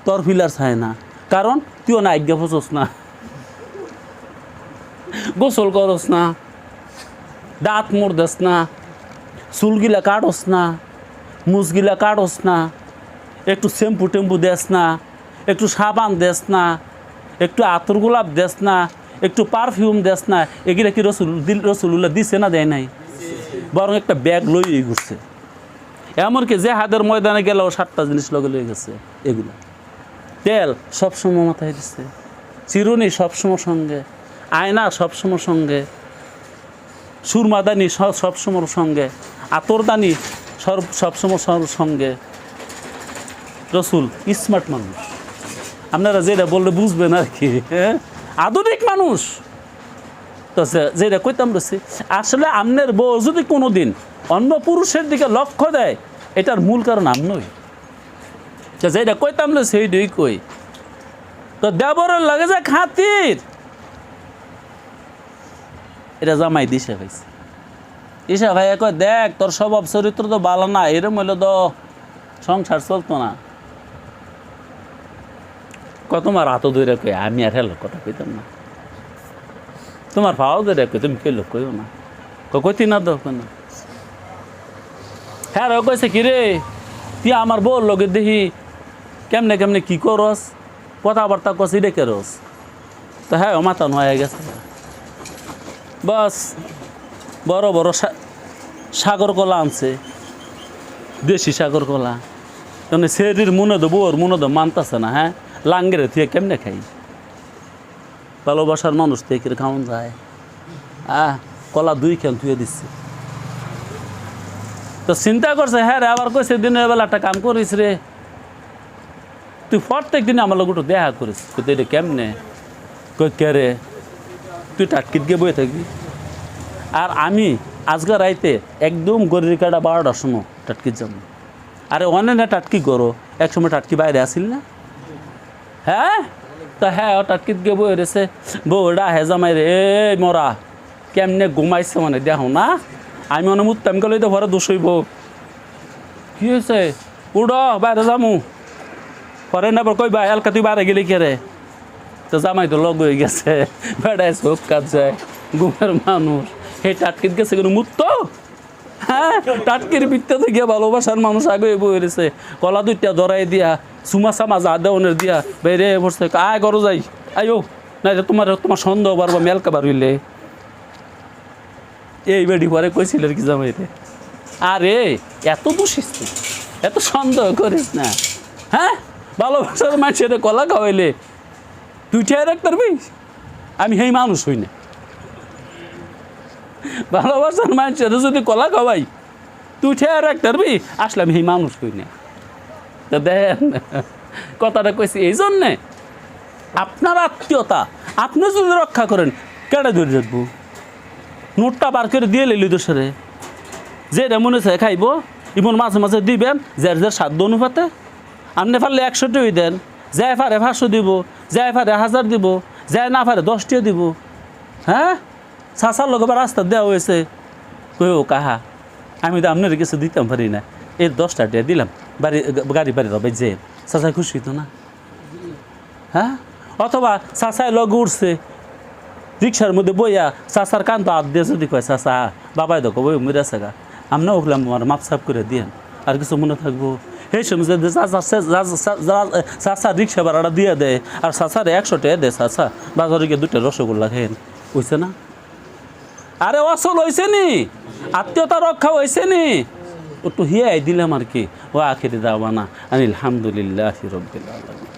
তোর ফিলার চায় না, কারণ তুইও না আজ্ঞা ফসস না, গোসল করস না, দাঁত মুড় দেস না, চুলগিলা কাটস না, মুছগিলা কাটস না, একটু শ্যাম্পু টেম্পু দেস না, একটু সাবান দেস না, একটু আতর গোলাপ দেস না, একটু পারফিউম দেস না, এগুলা কি রসুল্লাহ দিছে না দেয় নাই? বরং একটা ব্যাগ লইয়ে ঘুরছে, এমনকি যে হাতের ময়দানে গেলেও 7টা জিনিস লগে লয়ে গেছে। এগুলো তেল সবসময় মাথায় দিচ্ছে, চিরুনি সবসময় সঙ্গে, আয়না সবসময় সঙ্গে, সুরমাদানি সবসময় সঙ্গে, আতরদানি সবসময় সঙ্গে। রসুল স্মার্ট মানুষ, আপনারা যেটা বললে বুঝবেন আর কি, হ্যাঁ আধুনিক মানুষ। তো যেটা কইতাম রয়েছে, আসলে আপনার বউ যদি কোনো দিন অন্য পুরুষের দিকে লক্ষ্য দেয়, এটার মূল কারণ আমনই। তো যেটা কইতাম না সেইটাই কই, তো দেবরের লাগে যে খাতির, এটা জামাই দিশা ভাইছে। ঈশা ভাইয়া কয় দেখ তোর স্বভাব চরিত্র তো ভালো না, এরম হইলে তো সংসার চলতো না। তোমার হাতও ধরে কই, আমি আর হেলো কথা কইতাম না, তোমার পাও ধরে কই, তুমি কেলো কইও না, কইতি না তো কেন? হ্যাঁ রে কইছে কি রে, তুই আমার বউর লগে দেখি কেমনে কেমনে কি করস, কথাবার্তা কছি রেখে রস। তো হ্যাঁ মাথা হয়ে গেছে, বাস বড় বড় সাগর কলা আনছে, দেশি সাগর কলা, মানে শরীর মনে দেবো ওর মনে দেবো মানতেছে না। হ্যাঁ লাঙ্গের থেকে কেমনে খাই, ভালোবাসার মানুষ থেকে খাওয়ান যায়? কলা 2 খেল ধুয়ে দিচ্ছে। তো চিন্তা করছে, হ্যাঁ রে আবার কইছে দিনের বেলা একটা কাম করিস রে, তুই প্রত্যেক দিন আমার লোক দেখা করিস, এটা কেমনে? কই কে রে, তুই টাটকিত গিয়ে বয়ে থাকবি, আর আমি আজকে রাইতে একদম গরির কাটা 12টার সময় টাটকির যাবো। আরে অনেক না টাটকি করো, এক সময় টাটকি বাইরে আসিল না? হ্যাঁ তো হ্যাঁ টাটকিত গিয়ে বয়ে রয়েছে, বউটা হে জামাই রে মরা কেমনে ঘুমাইছে মানে দেখো না, আমি মনে মুত্তাম গেলে তো ঘরে দোষ হইব। কি হয়েছে? উড় বাইরে যামু পরে না কই ভাই হালকা তুই বাইরে গেলি কে রে তো জামাই তো লগ হয়ে গেছে বেড়ায় চোখ কাজ যায় ঘুমের মানুষ সেই টাটকির গেছে কোনো মুক্ত হ্যাঁ টাটকির ভিত্তিতে গিয়ে ভালোবাসার মানুষ আগে বই রয়েছে কলা দুইটা ধরাই দিয়া সুমা সামা যা দেওয়ানের দিয়া বেরে বসছে আয় করো যাই আয়ো না তোমার সন্দেহ বারবার মেলকা বার হইলে এই বেডি পরে কইছিল কি জামাইরে আরে এত দোষিস তুই এত সন্দেহ করিস না হ্যাঁ ভালোবাসার মানুষের কলা খাওয়াইলে তুই ঠেয়ে রাখতে পারবি আমি সেই মানুষ হই না ভালোবাসার মানুষের যদি কলা খাওয়াই তুই ঠেয়ে রাখতে পারবি আসলে আমি সেই মানুষ হই না তো দেন কথাটা কইছি এই জন্যে আপনার আত্মীয়তা আপনি যদি রক্ষা করেন কেটে ধরে রাখবো নোটটা বার করে দিয়ে লইলি দোষরে যেটা মনে চায় খাইব ইমন মাঝে মাঝে দিবেন যার যার সাধ্য অনুপাতে আপনি পারলে 100 দেন যাই পারে 500 দিব যাই পারে 1000 দিব যাই না পারে 10 দিব হ্যাঁ চাচার লগে বা রাস্তা দেওয়া হয়েছে কই ও কাহা আমি তো আপনার কিছু দিতাম পারি না এই 10টা টাকা দিলাম গাড়ি বাড়ি রবে যে চাচা খুশি তো না হ্যাঁ অথবা চাচায় লগে উঠছে রিক্সার মধ্যে বইয়া চাচার কান তো হাত দিয়ে যদি কয় চাচা বাবাই দেখো বই মরে আছে গা আমরা ওগুলাম আমার মাপ সাপ করে দিয়েন আর কিছু মনে থাকবো এই সময় যদি চাচা রিক্সা ভাড়াটা দিয়ে দেয় আর চাচারে 100 টাকা দেয় চাচা বাজারে গিয়ে 2টা রসগোল্লা খেয়েন হয়েছে না আরে অসল হয়েছে নি আত্মীয়তা রক্ষা হয়েছে নি একটু হিয়াই দিলাম আর কি ও আখিরি দাওয়ানা আলহামদুলিল্লাহি রাব্বিল আলামিন।